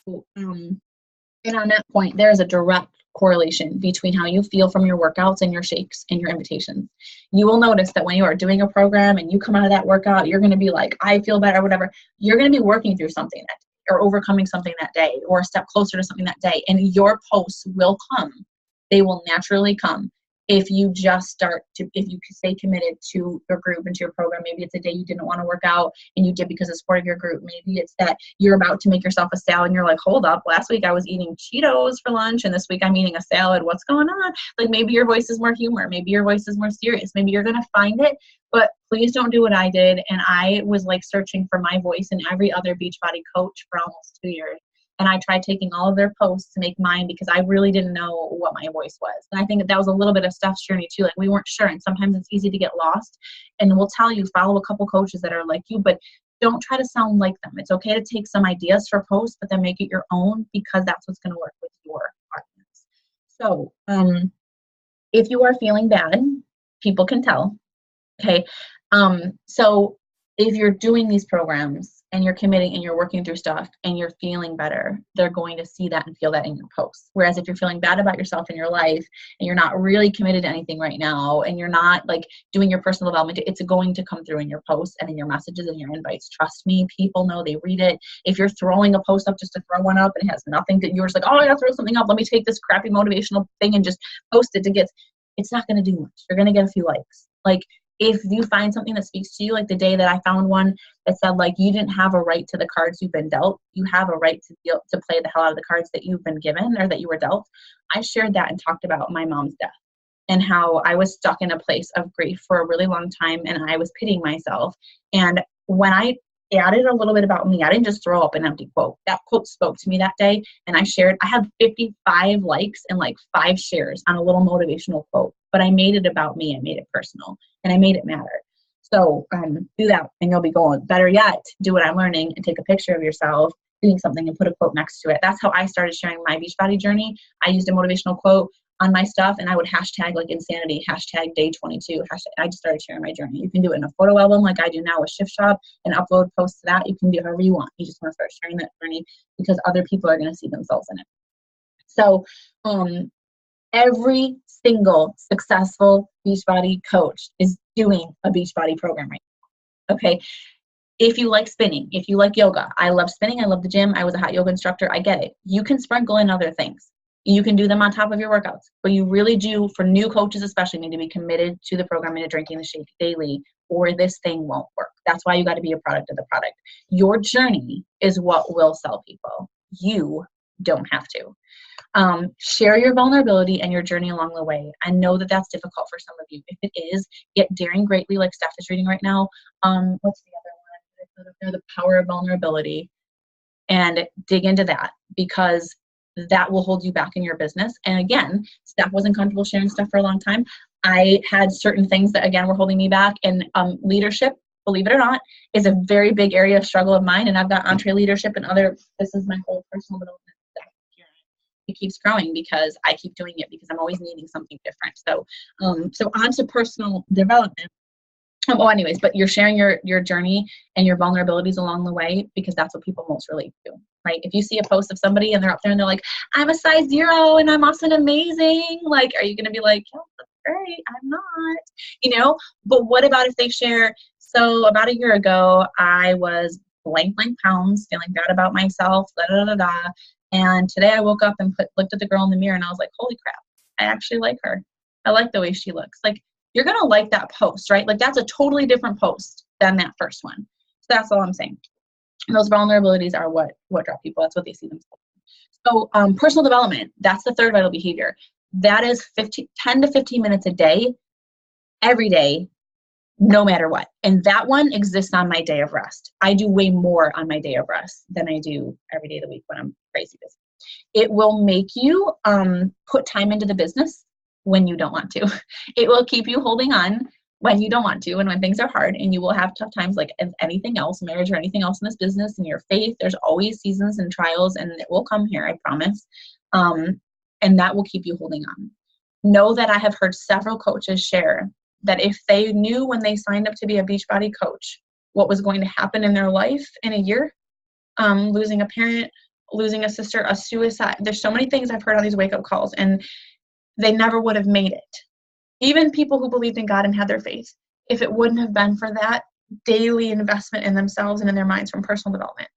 So, and on that point, there is a direct correlation between how you feel from your workouts and your shakes and your invitations. You will notice that when you are doing a program and you come out of that workout, you're going to be like, I feel better, or whatever. You're going to be working through something that day, or overcoming something that day, or a step closer to something that day. And your posts will come. They will naturally come. If you just if you stay committed to your group and to your program. Maybe it's a day you didn't want to work out and you did because it's part of your group. Maybe it's that you're about to make yourself a salad and you're like, hold up, last week I was eating Cheetos for lunch and this week I'm eating a salad. What's going on? Like, maybe your voice is more humor. Maybe your voice is more serious. Maybe you're going to find it, but please don't do what I did. And I was like searching for my voice in every other Beachbody coach for almost 2 years. And I tried taking all of their posts to make mine because I really didn't know what my voice was. And I think that was a little bit of Steph's journey too. Like we weren't sure. And sometimes it's easy to get lost. And we'll tell you, follow a couple coaches that are like you, but don't try to sound like them. It's okay to take some ideas for posts, but then make it your own because that's what's going to work with your audience. So if you are feeling bad, people can tell. Okay. So if you're doing these programs and you're committing and you're working through stuff and you're feeling better, they're going to see that and feel that in your posts. Whereas if you're feeling bad about yourself in your life and you're not really committed to anything right now and you're not like doing your personal development, it's going to come through in your posts and in your messages and your invites. Trust me, people know, they read it. If you're throwing a post up just to throw one up and it has nothing to, you're just like, oh, I gotta throw something up. Let me take this crappy motivational thing and just post it to get, it's not going to do much. You're going to get a few likes. Like, if you find something that speaks to you, like the day that I found one that said, like, you didn't have a right to the cards you've been dealt. You have a right to play the hell out of the cards that you've been given or that you were dealt. I shared that and talked about my mom's death and how I was stuck in a place of grief for a really long time and I was pitying myself. And when I added a little bit about me, I didn't just throw up an empty quote. That quote spoke to me that day. And I had 55 likes and like 5 shares on a little motivational quote, but I made it about me. I made it personal and I made it matter. So do that and you'll be going. Better yet, do what I'm learning and take a picture of yourself doing something and put a quote next to it. That's how I started sharing my Beachbody journey. I used a motivational quote on my stuff and I would hashtag like insanity, hashtag day 22, I just started sharing my journey. You can do it in a photo album like I do now with Shift Shop and upload posts to that. You can do however you want. You just want to start sharing that journey because other people are going to see themselves in it. So every single successful Beachbody coach is doing a Beachbody program right now. Okay. If you like spinning, if you like yoga, I love spinning. I love the gym. I was a hot yoga instructor. I get it. You can sprinkle in other things. You can do them on top of your workouts, but you really do, for new coaches especially, need to be committed to the program and to drinking the shake daily, or this thing won't work. That's why you got to be a product of the product. Your journey is what will sell people. You don't have to. Share your vulnerability and your journey along the way. I know that that's difficult for some of you. If it is, get daring greatly, like Steph is reading right now. What's the other one? The Power of Vulnerability. And dig into that because that will hold you back in your business. And again, Steph wasn't comfortable sharing stuff for a long time. I had certain things that, again, were holding me back. And leadership, believe it or not, is a very big area of struggle of mine. And I've got EntreLeadership and this is my whole personal development stuff here. It keeps growing because I keep doing it because I'm always needing something different. So on to personal development. Anyways, but you're sharing your journey and your vulnerabilities along the way because that's what people most relate to, right? If you see a post of somebody and they're up there and they're like, I'm a size 0 and I'm awesome and amazing, like, are you going to be like, oh, that's great, I'm not, But what about if they share, so about a year ago, I was blank pounds, feeling bad about myself, and today I woke up and looked at the girl in the mirror and I was like, holy crap, I actually like her. I like the way she looks. Like, you're going to like that post, right? Like that's a totally different post than that first one. So that's all I'm saying. Those vulnerabilities are what draw people. That's what they see themselves. So personal development, that's the third vital behavior. That is 10 to 15 minutes a day, every day, no matter what. And that one exists on my day of rest. I do way more on my day of rest than I do every day of the week when I'm crazy busy. It will make you put time into the business when you don't want to. It will keep you holding on when you don't want to and when things are hard, and you will have tough times like anything else, marriage or anything else in this business. In your faith, there's always seasons and trials, and it will come here, I promise. And that will keep you holding on. Know that I have heard several coaches share that if they knew when they signed up to be a Beachbody coach what was going to happen in their life in a year, losing a parent, losing a sister, a suicide. There's so many things I've heard on these wake-up calls, and they never would have made it. Even people who believed in God and had their faith, if it wouldn't have been for that daily investment in themselves and in their minds from personal development.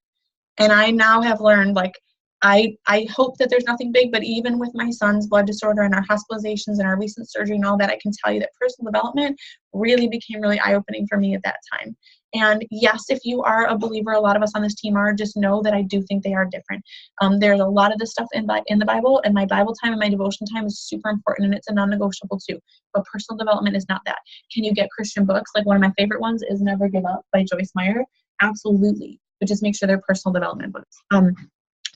And I now have learned, like, I hope that there's nothing big, but even with my son's blood disorder and our hospitalizations and our recent surgery and all that, I can tell you that personal development really became really eye-opening for me at that time. And yes, if you are a believer, a lot of us on this team are, just know that I do think they are different. There's a lot of this stuff in the Bible, and my Bible time and my devotion time is super important, and it's a non-negotiable too. But personal development is not that. Can you get Christian books? Like one of my favorite ones is Never Give Up by Joyce Meyer. Absolutely. But just make sure they're personal development books.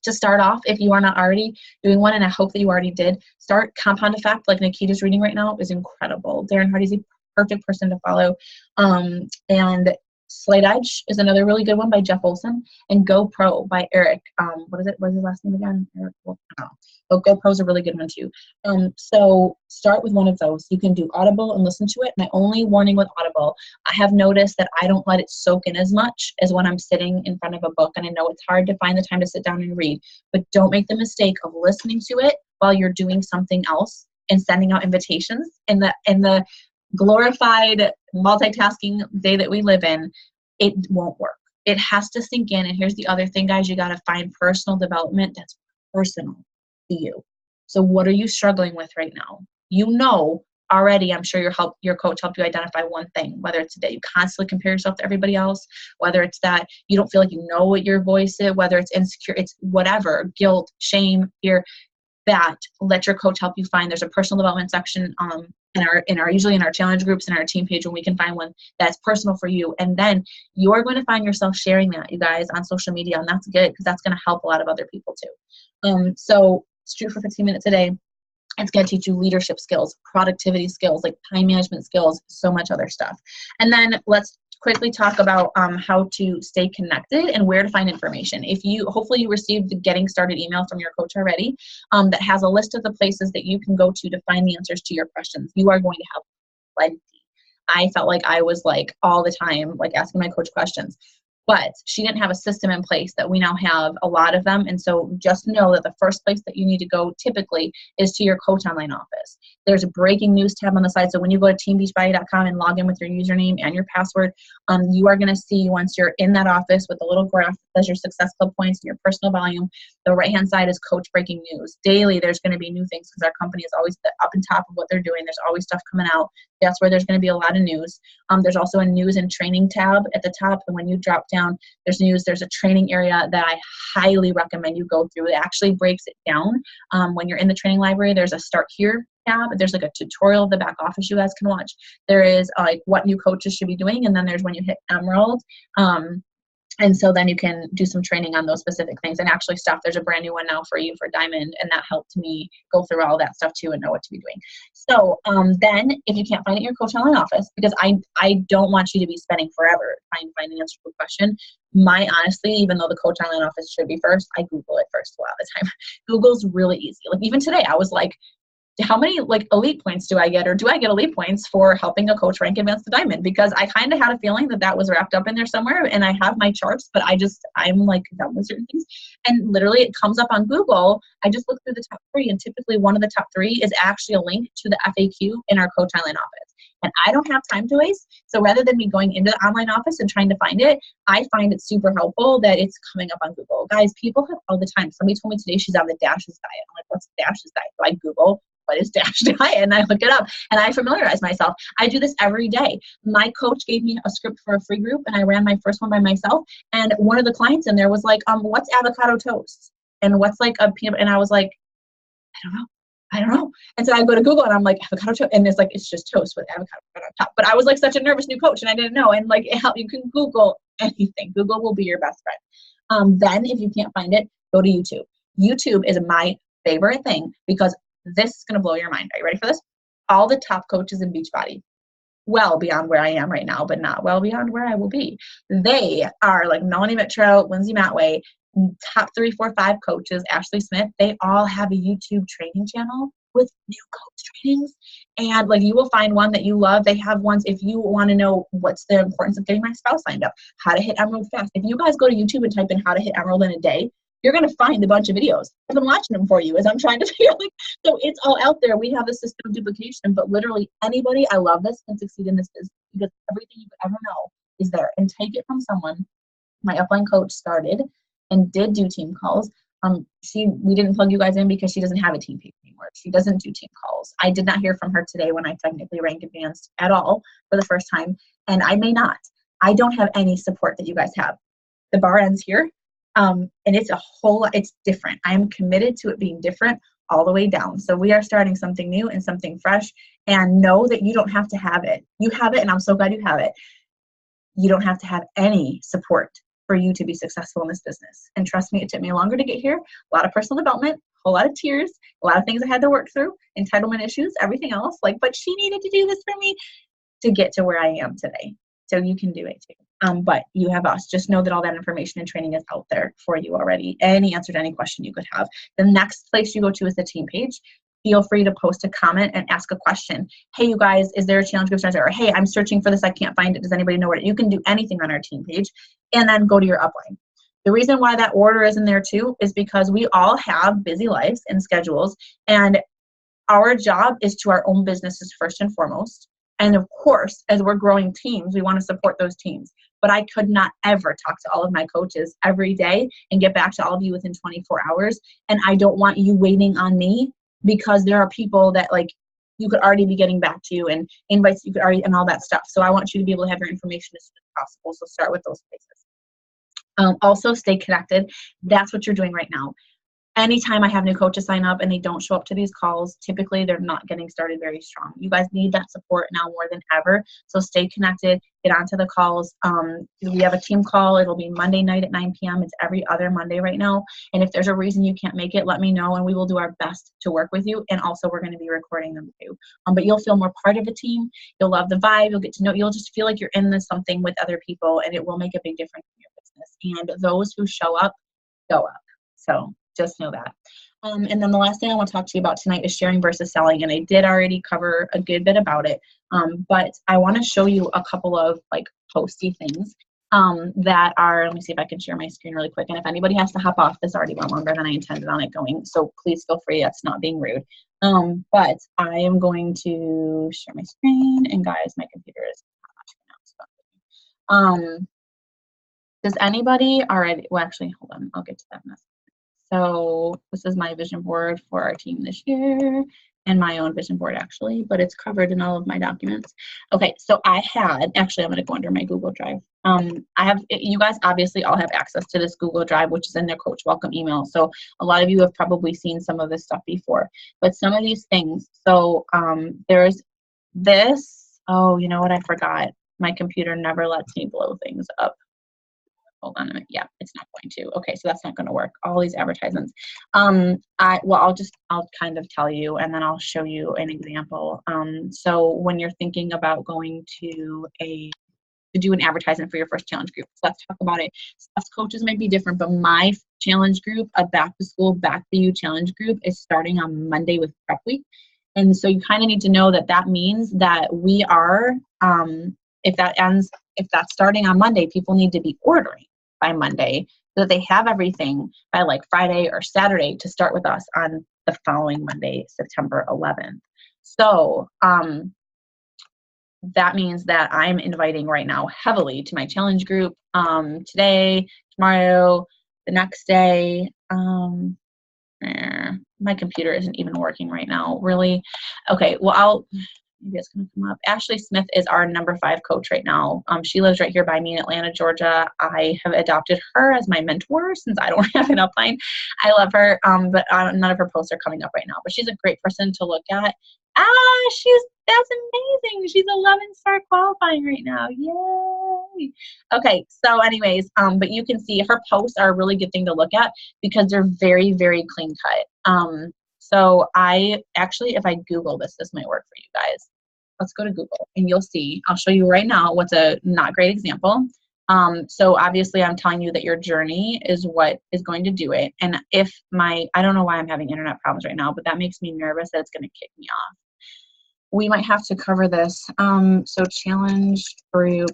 To start off, if you are not already doing one, and I hope that you already did, start Compound Effect, like Nikita's reading right now, is incredible. Darren Hardy's a perfect person to follow. And Slate Edge is another really good one by Jeff Olson, and GoPro by Eric. What is his last name again? Eric. Well, I don't know. But GoPro is a really good one too. So start with one of those. You can do Audible and listen to it. My only warning with Audible, I have noticed that I don't let it soak in as much as when I'm sitting in front of a book. And I know it's hard to find the time to sit down and read, but don't make the mistake of listening to it while you're doing something else and sending out invitations. In the glorified multitasking day that we live in, it won't work. It has to sink in. And here's the other thing, guys, you got to find personal development that's personal to you. So what are you struggling with right now? You know already, I'm sure your coach helped you identify one thing, whether it's that you constantly compare yourself to everybody else, whether it's that you don't feel like you know what your voice is, whether it's insecure, it's whatever, guilt, shame, fear, that let your coach help you find. There's a personal development section usually in our challenge groups and our team page, when we can find one that's personal for you. And then you're going to find yourself sharing that, you guys, on social media, and that's good because that's going to help a lot of other people too. So shoot for 15 minutes a day. It's going to teach you leadership skills, productivity skills, like time management skills, so much other stuff. And then let's quickly talk about how to stay connected and where to find information. Hopefully you received the Getting Started email from your coach already, that has a list of the places that you can go to find the answers to your questions. You are going to have plenty. I felt like I was like all the time, like asking my coach questions. But she didn't have a system in place that we now have a lot of them. And so just know that the first place that you need to go typically is to your coach online office. There's a breaking news tab on the side. So when you go to teambeachbody.com and log in with your username and your password, you are going to see, once you're in that office with a little graph that says your success club points and your personal volume, the right-hand side is coach breaking news. Daily, there's going to be new things because our company is always up on top of what they're doing. There's always stuff coming out. That's where there's going to be a lot of news. There's also a news and training tab at the top. And when you drop down, there's news. There's a training area that I highly recommend you go through. It actually breaks it down. When you're in the training library, there's a Start Here tab. There's like a tutorial of the back office you guys can watch. There is like what new coaches should be doing. And then there's when you hit Emerald. And so then you can do some training on those specific things. And actually, there's a brand new one now for you for Diamond. And that helped me go through all that stuff too and know what to be doing. So then if you can't find it in your coach online office, because I don't want you to be spending forever trying to find the answer to a question. Honestly, even though the coach online office should be first, I Google it first a lot of the time. Google's really easy. Like even today, I was like, how many like elite points do I get, or do I get elite points for helping a coach rank advanced to Diamond? Because I kind of had a feeling that was wrapped up in there somewhere, and I have my charts, but I'm like done with certain things. And literally it comes up on Google. I just look through the top 3, and typically one of the top 3 is actually a link to the FAQ in our coach online office. And I don't have time to waste. So rather than me going into the online office and trying to find it, I find it super helpful that it's coming up on Google. Guys, people have all the time. Somebody told me today she's on the Dashes diet. I'm like, what's the Dashes diet? So I Google what is Dash diet, and I look it up and I familiarize myself. I do this every day. My coach gave me a script for a free group, and I ran my first one by myself. And one of the clients in there was like, what's avocado toast? And what's like a peanut? And I was like, I don't know. And so I go to Google and I'm like, avocado toast. And it's just toast with avocado on top. But I was like such a nervous new coach and I didn't know. And like, you can Google anything. Google will be your best friend. Then if you can't find it, go to YouTube. YouTube is my favorite thing because this is going to blow your mind. Are you ready for this? All the top coaches in Beachbody, well beyond where I am right now, but not well beyond where I will be. They are like Melanie Mitro, Lindsay Matway, top 3, 4, 5 coaches, Ashley Smith. They all have a YouTube training channel with new coach trainings. And like you will find one that you love. They have ones if you want to know what's the importance of getting my spouse signed up, how to hit Emerald fast. If you guys go to YouTube and type in how to hit Emerald in a day, you're going to find a bunch of videos. I've been watching them for you as I'm trying to figure out. So it's all out there. We have a system of duplication, but literally anybody, I love this, can succeed in this business because everything you could ever know is there. And take it from someone. My upline coach started and did do team calls. We didn't plug you guys in because she doesn't have a team page anymore. She doesn't do team calls. I did not hear from her today when I technically ranked advanced at all for the first time. And I may not. I don't have any support that you guys have. The bar ends here. And it's different. I'm committed to it being different all the way down. So we are starting something new and something fresh, and know that you don't have to have it. You have it, and I'm so glad you have it. You don't have to have any support for you to be successful in this business. And trust me, it took me longer to get here. A lot of personal development, a whole lot of tears, a lot of things I had to work through, entitlement issues, everything else. Like, but she needed to do this for me to get to where I am today. So you can do it too. But you have us. Just know that all that information and training is out there for you already. Any answer to any question you could have. The next place you go to is the team page. Feel free to post a comment and ask a question. Hey, you guys, is there a challenge group starter? Or hey, I'm searching for this. I can't find it. Does anybody know where? You can do anything on our team page and then go to your upline. The reason why that order is in there too is because we all have busy lives and schedules, and our job is to our own businesses first and foremost. And of course, as we're growing teams, we want to support those teams. But I could not ever talk to all of my coaches every day and get back to all of you within 24 hours. And I don't want you waiting on me, because there are people that like you could already be getting back to and invites you could already and all that stuff. So I want you to be able to have your information as soon as possible. So start with those places. Also stay connected. That's what you're doing right now. Anytime I have new coaches sign up and they don't show up to these calls, typically they're not getting started very strong. You guys need that support now more than ever. So stay connected, get onto the calls. We have a team call. It'll be Monday night at 9 p.m. It's every other Monday right now. And if there's a reason you can't make it, let me know and we will do our best to work with you. And also we're going to be recording them too. But you'll feel more part of the team. You'll love the vibe. You'll get to know, you'll just feel like you're in this something with other people, and it will make a big difference in your business. And those who show up, go up. So just know that. And then the last thing I want to talk to you about tonight is sharing versus selling. And I did already cover a good bit about it. But I want to show you a couple of like posty things that are, let me see if I can share my screen really quick. And if anybody has to hop off, this already went longer than I intended on it going. So please feel free. That's not being rude. But I am going to share my screen, and guys, my computer is not now. Does anybody already, well, actually, hold on. I'll get to that in a second. So this is my vision board for our team this year, and my own vision board actually, but it's covered in all of my documents. Okay, so I had, actually I'm gonna go under my Google Drive. You guys obviously all have access to this Google Drive, which is in their coach welcome email. So a lot of you have probably seen some of this stuff before, but some of these things, so there's this, oh, you know what, I forgot. My computer never lets me blow things up. Hold on a minute. Yeah, it's not going to. Okay, so that's not going to work. All these advertisements. I'll kind of tell you, and then I'll show you an example. So when you're thinking about going to do an advertisement for your first challenge group, so let's talk about it. Us coaches might be different, but my challenge group, a back to school, back to you challenge group, is starting on Monday with prep week. And so you kind of need to know that that means that we are, if that's starting on Monday, people need to be ordering by Monday so that they have everything by like Friday or Saturday to start with us on the following Monday, September 11th. So that means that I'm inviting right now heavily to my challenge group today, tomorrow, the next day. My computer isn't even working right now, really. Okay, well, maybe it's going to come up. Ashley Smith is our number 5 coach right now. She lives right here by me in Atlanta, Georgia. I have adopted her as my mentor since I don't have an upline. I love her, but none of her posts are coming up right now. But she's a great person to look at. That's amazing. She's 11-star qualifying right now. Yay. Okay, so anyways, but you can see her posts are a really good thing to look at because they're very, very clean cut. So I actually, if I Google this might work for you guys. Let's go to Google and you'll see, I'll show you right now what's a not great example. So obviously I'm telling you that your journey is what is going to do it. And if I don't know why I'm having internet problems right now, but that makes me nervous that it's going to kick me off. We might have to cover this. So challenge group,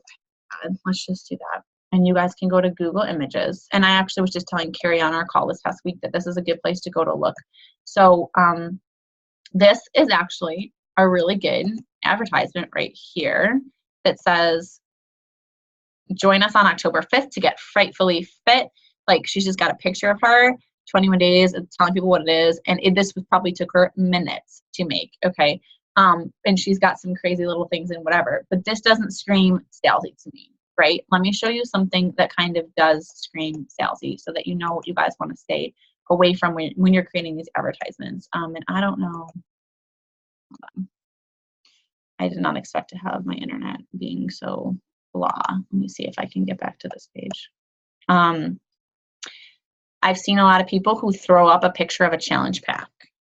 let's just do that. And you guys can go to Google Images. And I actually was just telling Carrie on our call this past week that this is a good place to go to look. So this is actually a really good advertisement right here that says, join us on October 5th to get frightfully fit. Like she's just got a picture of her, 21 days, and telling people what it is. And this probably took her minutes to make, okay? And she's got some crazy little things and whatever, but this doesn't scream salesy to me, right? Let me show you something that kind of does scream salesy so that you know what you guys want to stay away from when you're creating these advertisements. And I don't know, hold on. I did not expect to have my internet being so blah. Let me see if I can get back to this page. I've seen a lot of people who throw up a picture of a challenge pack.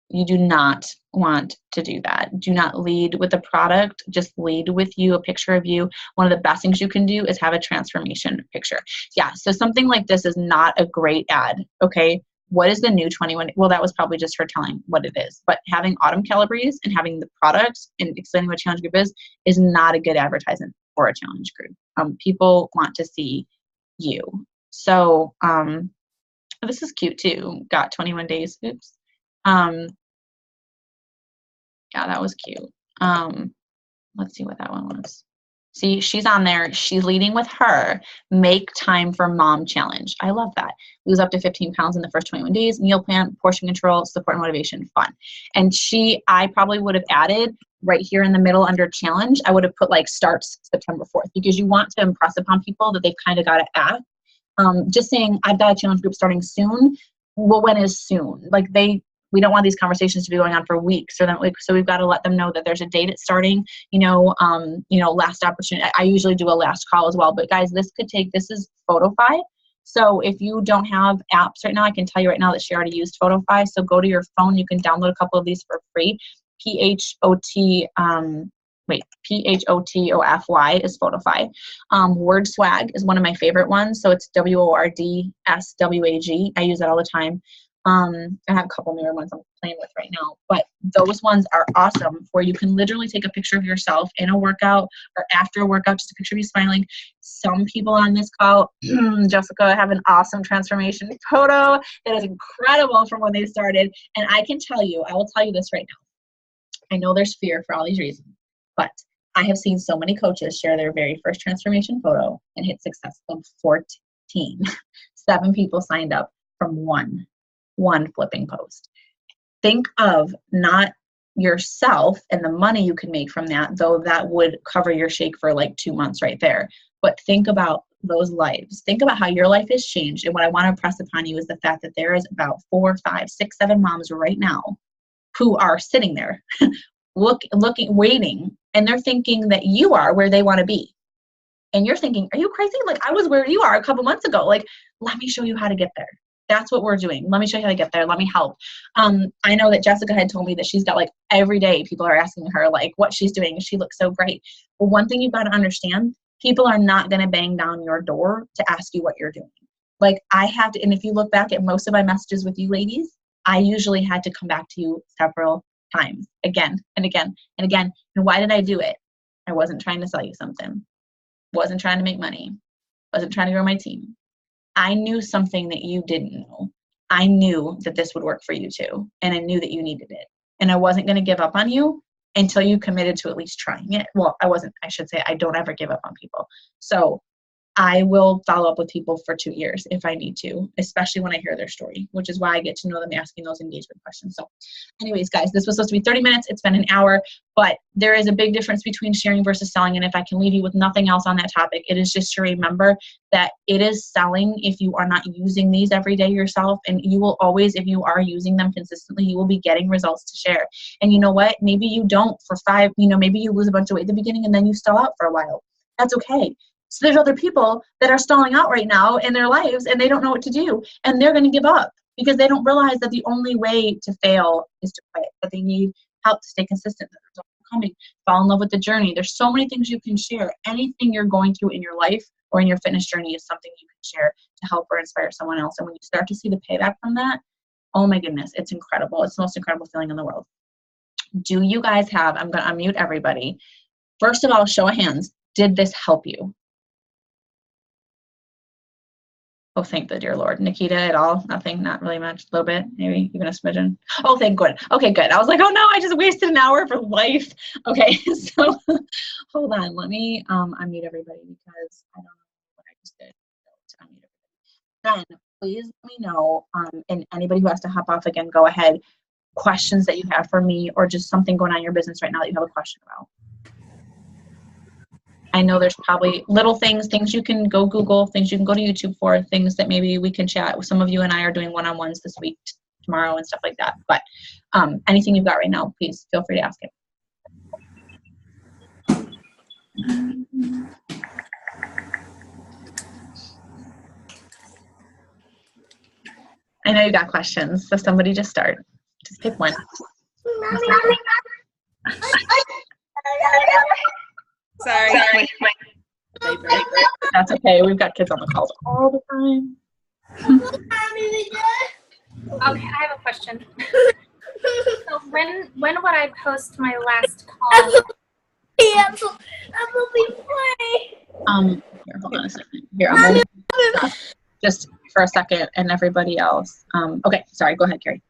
You do not want to do that. Do not lead with the product. Just lead with you, a picture of you. One of the best things you can do is have a transformation picture. Yeah, so something like this is not a great ad, okay? What is the new 21? Well, that was probably just her telling what it is. But having Autumn Calabrese and having the products and explaining what challenge group is not a good advertisement for a challenge group. People want to see you. So this is cute too. Got 21 days. Oops. Yeah, that was cute. Let's see what that one was. See, she's on there. She's leading with her Make Time for Mom challenge. I love that. Lose up to 15 pounds in the first 21 days, meal plan, portion control, support and motivation, fun. And I probably would have added right here in the middle under challenge, I would have put like starts September 4th, because you want to impress upon people that they've kind of got to act. Just saying, I've got a challenge group starting soon. Well, when is soon? Like we don't want these conversations to be going on for weeks, so we've got to let them know that there's a date it's starting. Last opportunity. I usually do a last call as well, but guys, this is Photofy. So if you don't have apps right now, I can tell you right now that she already used Photofy. So go to your phone. You can download a couple of these for free. PHOTOFY is Photofy. Word Swag is one of my favorite ones. So it's WORDSWAG. I use that all the time. I have a couple newer ones I'm playing with right now, but those ones are awesome, where you can literally take a picture of yourself in a workout or after a workout, just a picture of you smiling. Some people on this call, Jessica, have an awesome transformation photo that is incredible from when they started. And I will tell you this right now. I know there's fear for all these reasons, but I have seen so many coaches share their very first transformation photo and hit success of 14. 7 people signed up from one flipping post. Think of not yourself and the money you can make from that, though that would cover your shake for like 2 months right there. But think about those lives. Think about how your life has changed. And what I want to press upon you is the fact that there is about 4, 5, 6, 7 moms right now who are sitting there looking, waiting, and they're thinking that you are where they want to be. And you're thinking, are you crazy? Like, I was where you are a couple months ago. Like, let me show you how to get there. That's what we're doing. Let me show you how to get there. Let me help. I know that Jessica had told me that she's got like every day people are asking her like what she's doing. She looks so great. But one thing you've got to understand, people are not going to bang down your door to ask you what you're doing. Like I have to, and if you look back at most of my messages with you ladies, I usually had to come back to you several times, again and again and again. And why did I do it? I wasn't trying to sell you something. Wasn't trying to make money. Wasn't trying to grow my team. I knew something that you didn't know. I knew that this would work for you too. And I knew that you needed it. And I wasn't going to give up on you until you committed to at least trying it. Well, I don't ever give up on people. So I will follow up with people for 2 years if I need to, especially when I hear their story, which is why I get to know them asking those engagement questions. So anyways, guys, this was supposed to be 30 minutes. It's been an hour, but there is a big difference between sharing versus selling. And if I can leave you with nothing else on that topic, it is just to remember that it is selling if you are not using these every day yourself. And you will always, if you are using them consistently, you will be getting results to share. And you know what? Maybe you don't for 5, maybe you lose a bunch of weight at the beginning and then you stall out for a while. That's okay. So there's other people that are stalling out right now in their lives and they don't know what to do. And they're going to give up because they don't realize that the only way to fail is to quit, that they need help to stay consistent, that there's overcoming, fall in love with the journey. There's so many things you can share. Anything you're going through in your life or in your fitness journey is something you can share to help or inspire someone else. And when you start to see the payback from that, oh my goodness, it's incredible. It's the most incredible feeling in the world. Do you guys have, I'm going to unmute everybody. First of all, show of hands. Did this help you? Oh, thank the dear Lord. Nikita at all? Nothing, not really much, a little bit, maybe even a smidgen. Oh, thank God. Okay, good. I was like, oh no, I just wasted an hour for life. Okay, so hold on. Let me unmute everybody because I don't know what I just did to unmute everybody. Then please let me know, and anybody who has to hop off again, go ahead. Questions that you have for me or just something going on in your business right now that you have a question about. I know there's probably little things you can go Google, things you can go to YouTube for, things that maybe we can chat. Some of you and I are doing one-on-ones this week, tomorrow, and stuff like that. But anything you've got right now, please feel free to ask it. I know you got questions, so somebody just start. Just pick one. Sorry. That's okay. We've got kids on the calls all the time. Okay, I have a question. So when would I post my last call? Here, hold on a second. Here, I'm gonna stop just for a second, and everybody else. Okay, sorry. Go ahead, Carrie.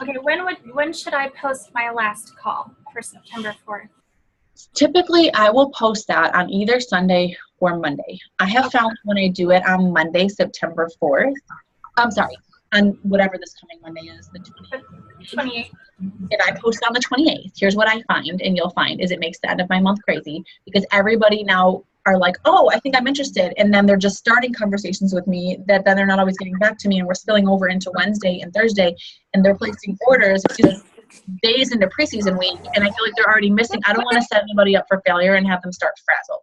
Okay, when should I post my last call for September 4th? Typically, I will post that on either Sunday or Monday. I have found when I do it on Monday, September 4th. I'm sorry, on whatever this coming Monday is, the 28th. If I post on the 28th, here's what I find, and you'll find, is it makes the end of my month crazy because everybody now are like, oh, I think I'm interested. And then they're just starting conversations with me that then they're not always getting back to me. And we're spilling over into Wednesday and Thursday, and they're placing orders days into preseason week. And I feel like they're already missing. I don't want to set anybody up for failure and have them start frazzled.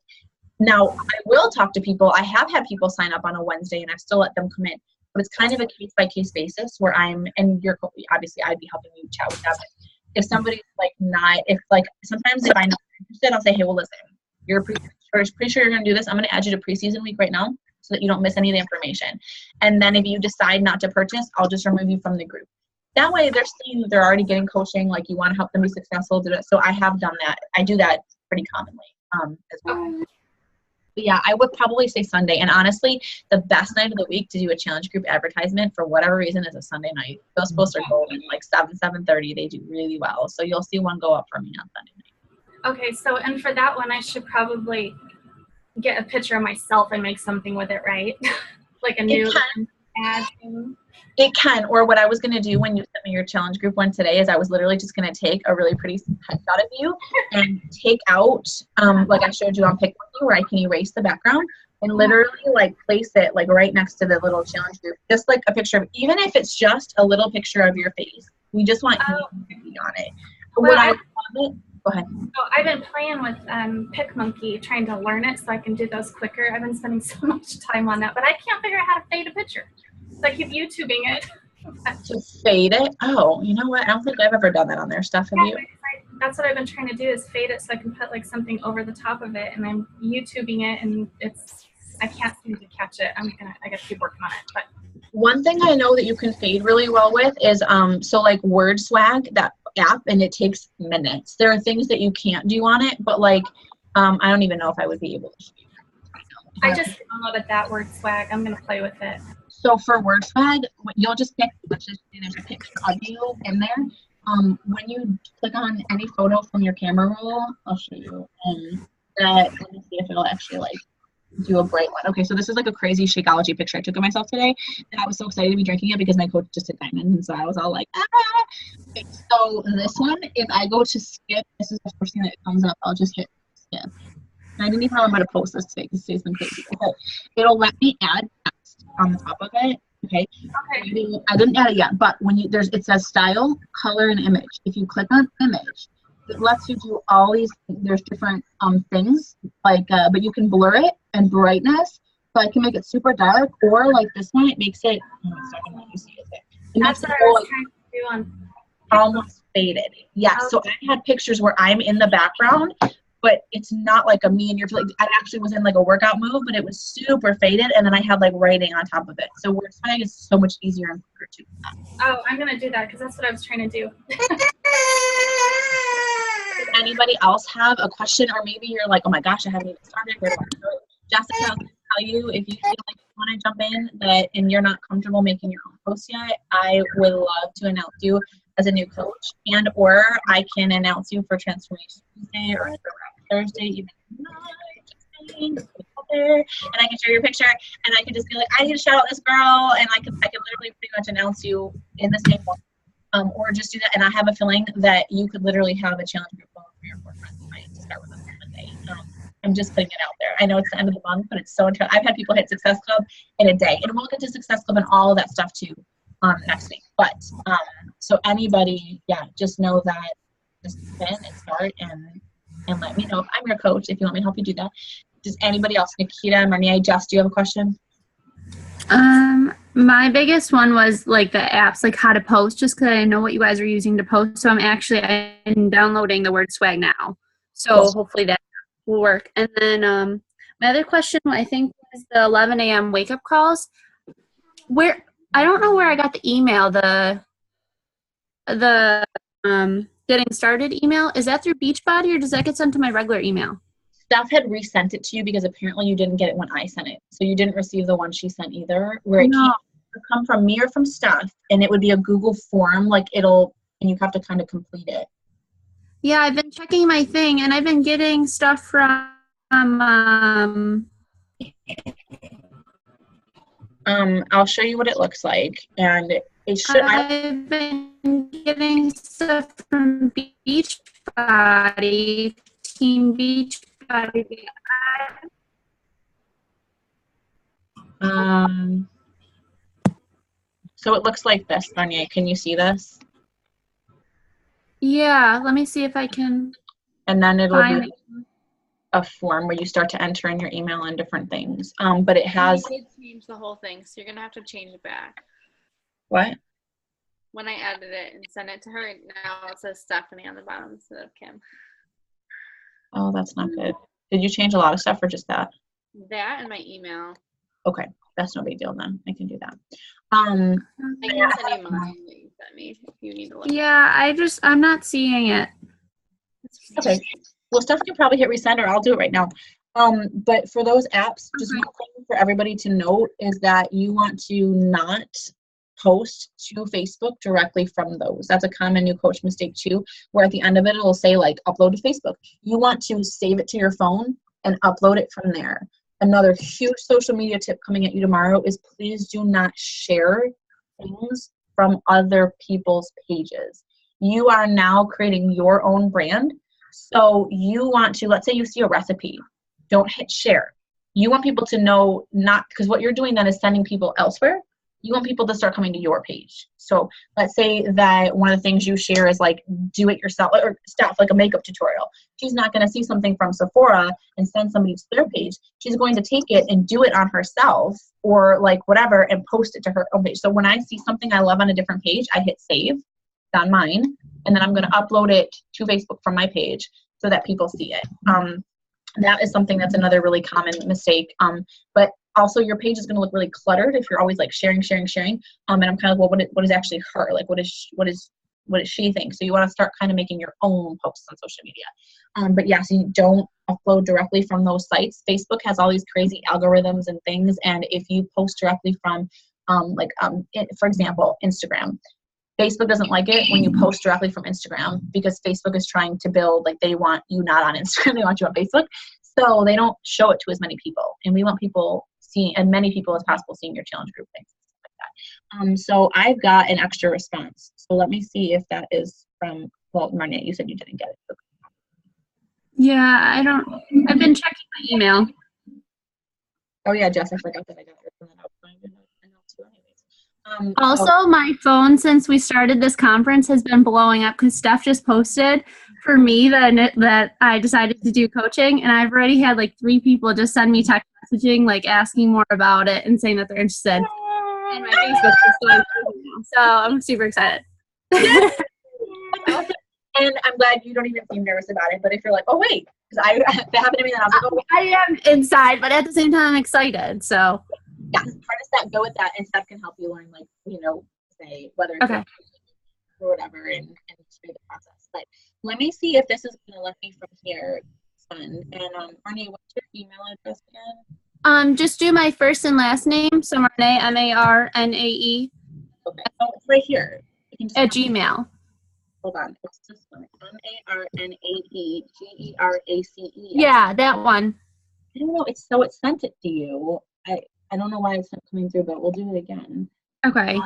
Now, I will talk to people. I have had people sign up on a Wednesday, and I've still let them come in. But it's kind of a case-by-case basis where and you're obviously I'd be helping you chat with that. But if somebody's like not, sometimes if I'm not interested, I'll say, hey, well, listen, you're pretty sure you're going to do this. I'm going to add you to preseason week right now so that you don't miss any of the information. And then if you decide not to purchase, I'll just remove you from the group. That way they're seeing that they're already getting coaching, like you want to help them be successful. So I have done that. I do that pretty commonly as well. But yeah, I would probably say Sunday. And honestly, the best night of the week to do a challenge group advertisement for whatever reason is a Sunday night. Those posts are golden, like 7:30. They do really well. So you'll see one go up for me on Sunday night. Okay, so and for that one, I should probably get a picture of myself and make something with it, right? Like a new ad thing. It can, or what I was going to do when you sent me your challenge group one today is I was literally just going to take a really pretty headshot of you and take out, like I showed you on PicWithFaith, where I can erase the background and literally like place it like right next to the little challenge group, just like a picture of, even if it's just a little picture of your face. We just want you to be on it. Go ahead. So I've been playing with PicMonkey, trying to learn it so I can do those quicker. I've been spending so much time on that, but I can't figure out how to fade a picture. So I keep YouTubing it. To fade it? Oh, you know what? I don't think I've ever done that on their stuff. Have you? That's what I've been trying to do, is fade it so I can put like something over the top of it, and I'm YouTubing it, and I can't seem to catch it. I gotta keep working on it. But one thing I know that you can fade really well with is so like Word Swag, that app, and it takes minutes. There are things that you can't do on it, but like I don't even know if I would be able to. I just downloaded that Word Swag. I'm gonna play with it. So for Word Swag, you'll just pick, let's just say there's a picture of you in there. When you click on any photo from your camera roll, I'll show you. Let me see if it'll actually like do a bright one. Okay, so this is like a crazy Shakeology picture I took of myself today, and I was so excited to be drinking it because my coach just hit diamond, and so I was all like, ah. Okay, so this one, if I go to skip, this is the first thing that comes up. I'll just hit skip. And I didn't even know I'm going to post this today because today's been crazy. Okay, it'll let me add text on the top of it. Okay. I didn't add it yet, but when it says style, color, and image. If you click on image, it lets you do all these. There's different things like, but you can blur it and brightness. So I can make it super dark, or like this one, it makes it. That's what I was trying to do on. Almost faded. Yeah. So I had pictures where I'm in the background, but it's not like a me and your, like, I actually was in like a workout move, but it was super faded, and then I had like writing on top of it. So Word Swag is so much easier and quicker to do that. Oh, I'm gonna do that because that's what I was trying to do. Does anybody else have a question, or maybe you're like, oh my gosh, I haven't even started. Where do I start? Jessica, I'll tell you, if you feel like you want to jump in and you're not comfortable making your own post yet, I would love to announce you as a new coach, and or I can announce you for Transformation Tuesday or Thursday, even tonight, and I can share your picture, and I can just be like, I need to shout out this girl, and I can literally pretty much announce you in the same way, or just do that. And I have a feeling that you could literally have a challenge group of 3 or 4 friends tonight to start with us on Monday. I'm just putting it out there. I know it's the end of the month, but it's so interesting. I've had people hit Success Club in a day, and we'll get to Success Club and all of that stuff too next week. But so anybody, just know that just come in and start and let me know if I'm your coach, if you want me to help you do that. Does anybody else, Nikita, Marnie, Jess, do you have a question? My biggest one was like the apps, like how to post, just because I know what you guys are using to post. So I'm downloading the word swag now. So Yes. hopefully that will work. And then my other question, I think, was the 11 a.m. wake up calls. I don't know where I got the email, the getting started email. Is that through Beachbody or does that get sent to my regular email? Steph had resent it to you because apparently you didn't get it when I sent it. So you didn't receive the one she sent either, where it can't come from me or from Steph, and it would be a Google form, like and you have to kind of complete it. Yeah, I've been checking my thing, and I've been getting stuff from I'll show you what it looks like, and it should. I've been getting stuff from Beachbody, Team Beachbody. So it looks like this, Anya. Can you see this? Yeah, let me see if I can. And then it'll find be a form where you start to enter in your email and different things. But it has. You did change the whole thing, so you're gonna have to change it back. What? When I added it and sent it to her, now it says Stephanie on the bottom instead of Kim. Oh, that's not good. Did you change a lot of stuff or just that? That and my email. Okay, that's no big deal then. I can do that. I can send you mine that you sent me if you need to look. Yeah, I'm not seeing it. Okay. Well, Steph can probably hit resend, or I'll do it right now. But for those apps, just one thing for everybody to note is that you want to not post to Facebook directly from those. That's a common new coach mistake too, where at the end of it, it'll say like upload to Facebook. You want to save it to your phone and upload it from there. Another huge social media tip coming at you tomorrow is please do not share things from other people's pages. You are now creating your own brand. So you want to, let's say you see a recipe, don't hit share. You want people to know, not because what you're doing then is sending people elsewhere. You want people to start coming to your page. So let's say that one of the things you share is like do it yourself or stuff like a makeup tutorial. She's not going to see something from Sephora and send somebody to their page. She's going to take it and do it on herself or like whatever and post it to her own page. So when I see something I love on a different page, I hit save on mine, and then I'm going to upload it to Facebook from my page so that people see it. That is something that's another really common mistake. But also your page is going to look really cluttered if you're always like sharing. And I'm kind of like, well, what is actually her? Like, what does she think? So you want to start kind of making your own posts on social media. But yeah, so you don't upload directly from those sites. Facebook has all these crazy algorithms and things. And if you post directly from for example, Instagram, Facebook doesn't like it when you post directly from Instagram because Facebook is trying to build, like they want you not on Instagram, they want you on Facebook. So they don't show it to as many people. And we want people seeing, as many people as possible seeing your challenge group things, stuff like that. So I've got an extra response. So let me see if that is from, well, Marnia, you said you didn't get it. Okay. Yeah, I've been checking my email. Oh yeah, Jess, I forgot that I got it from that. I know too anyways. Also, my phone, since we started this conference, has been blowing up because Steph just posted for me that I decided to do coaching, and I've already had like 3 people just send me text messaging, like asking more about it and saying that they're interested. And my Facebook is going crazy now, so I'm super excited. And I'm glad you don't even seem nervous about it. But if you're like, oh wait, because that happened to me, then I was like, oh, wait. I am inside, but at the same time, I'm excited. So yeah, part of that, go with that, and Steph can help you learn, like, say whether it's or whatever, and through the process. But let me see if this is gonna let me from here send. And Marnie, what's your email address again? Just do my first and last name, so Marnae, Marnae. Okay, oh, it's right here. At Gmail. Hold on, it's this one. MARNAEGERACE. Yeah, that one. I don't know. It sent it to you. I don't know why it's not coming through, but we'll do it again. Okay.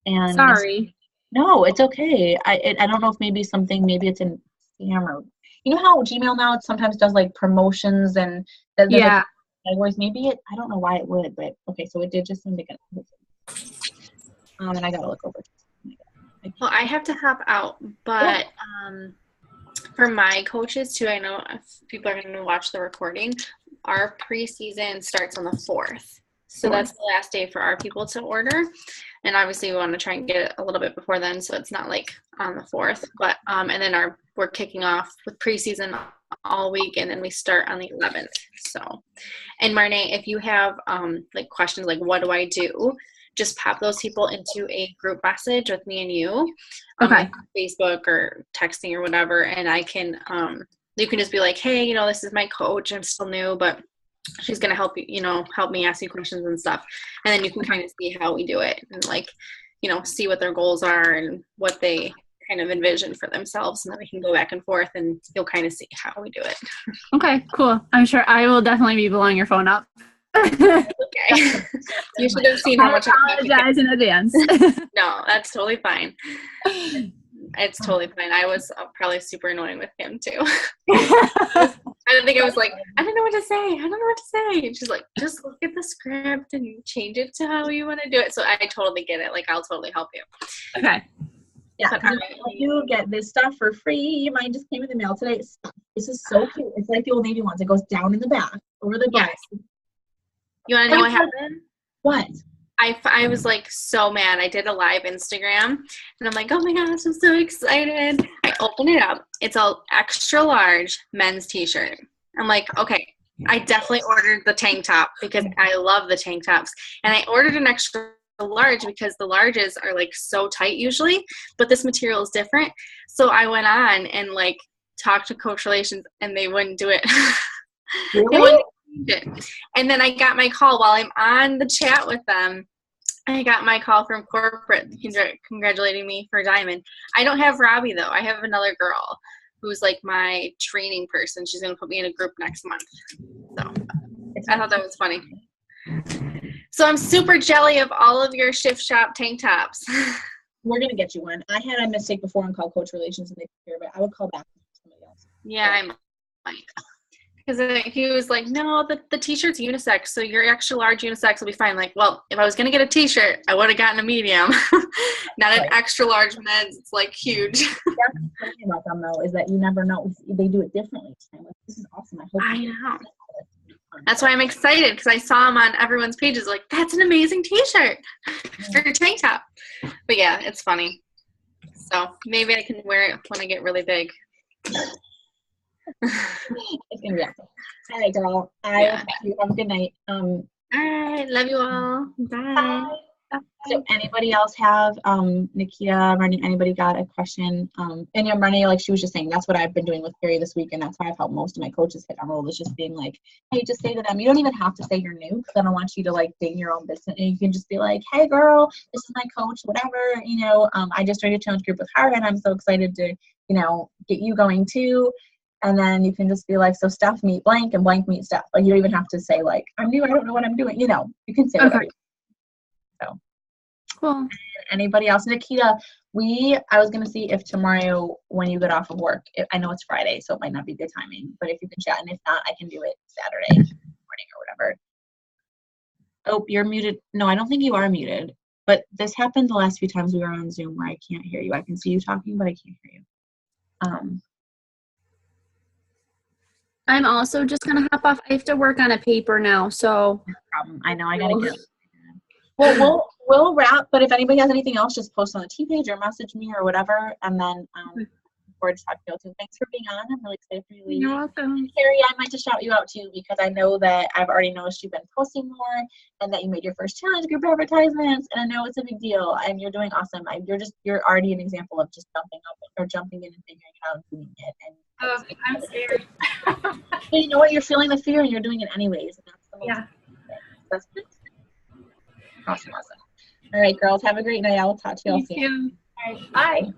And sorry. No, it's okay. I don't know if maybe it's in spam or you know how Gmail now sometimes does like promotions and yeah. Categories. Maybe I don't know why it would, but okay. So it did just send again. And I gotta look over. Well, I have to hop out, but for my coaches too, I know if people are going to watch the recording, our preseason starts on the 4th. So that's the last day for our people to order. And obviously we want to try and get it a little bit before then, so it's not like on the 4th. But and then we're kicking off with preseason all week, and then we start on the 11th. So, and Marnie, if you have like questions like what do I do, just pop those people into a group message with me and you, like Facebook or texting or whatever, and I can you can just be like, hey, this is my coach. I'm still new, but she's going to help you, help me ask you questions and stuff. And then you can kind of see how we do it and like, see what their goals are and what they kind of envision for themselves. And then we can go back and forth and you'll kind of see how we do it. Okay, cool. I'm sure I will definitely be blowing your phone up. Okay. You should have seen how much I apologize in advance. No, that's totally fine. It's totally fine. I was probably super annoying with him too. I think I was like, I don't know what to say. And she's like, just look at the script and change it to how you want to do it. So I totally get it. Like, I'll totally help you. Okay. Yeah, you get this stuff for free. Mine just came in the mail today. This is so cute. It's like the Old Navy ones. It goes down in the back over the bus. Yes. You want to know what happened? What? I was like so mad. I did a live Instagram and I'm like, oh my gosh, I'm so excited. I open it up. It's an extra large men's t-shirt. I'm like, okay, I definitely ordered the tank top because I love the tank tops. And I ordered an extra large because the larges are like so tight usually, but this material is different. So I went on and like talked to Coach Relations and they wouldn't do it. Really? And then I got my call while I'm on the chat with them. I got my call from corporate congratulating me for Diamond. I don't have Robbie though. I have another girl who's like my training person. She's going to put me in a group next month. So I thought that was funny. So I'm super jelly of all of your Shift Shop tank tops. We're going to get you one. I had a mistake before and called Coach Relations and they took care of it. I would call back somebody else. Yeah, I might. Because he was like, no, the t-shirt's unisex, so your extra large unisex will be fine. Like, well, if I was going to get a t-shirt, I would have gotten a medium. Not an extra large men's. It's like huge. That's the thing about them, though, is that you never know. They do it differently. Like, this is awesome. I know. That's why I'm excited, because I saw them on everyone's pages. Like, that's an amazing t-shirt or tank top. But yeah, it's funny. So maybe I can wear it when I get really big. It's gonna be awesome. All right, girl. Have a good night. All right, love you all. Bye. Bye. So anybody else have Nikita, Marnie, anybody got a question? And yeah, Marnie, like she was just saying, that's what I've been doing with Carrie this week, and that's how I've helped most of my coaches hit on roll, is just being like, hey, just say to them, you don't even have to say you're new, because I don't want you to like ding your own business, and you can just be like, hey girl, this is my coach, whatever, I just started a challenge group with her and I'm so excited to, get you going too. And then you can just be like, so Steph meet blank and blank meet Steph. Like, you don't even have to say like, I'm new, I don't know what I'm doing. You can say whatever. So cool. Anybody else? Nikita, I was going to see if tomorrow when you get off of work, I know it's Friday, so it might not be good timing, but if you can chat, and if not, I can do it Saturday morning or whatever. Oh, you're muted. No, I don't think you are muted, but this happened the last few times we were on Zoom where I can't hear you. I can see you talking, but I can't hear you. I'm also just going to hop off. I have to work on a paper now, so. No problem. I know I got to get. Well, we'll wrap, but if anybody has anything else, just post on the T page or message me or whatever, and then forward to talk to you too. Thanks for being on. I'm really excited for you. You're welcome. Carrie, I might just shout you out too, because I know that I've already noticed you've been posting more and that you made your first challenge group advertisements, and I know it's a big deal and you're doing awesome. You're already an example of just jumping in and figuring it out and doing it. And I'm scared. but you know what? You're feeling the fear and you're doing it anyways. And that's the most important thing. That's good. Awesome. All right, girls. Have a great night. I will talk to you all soon. All right, bye.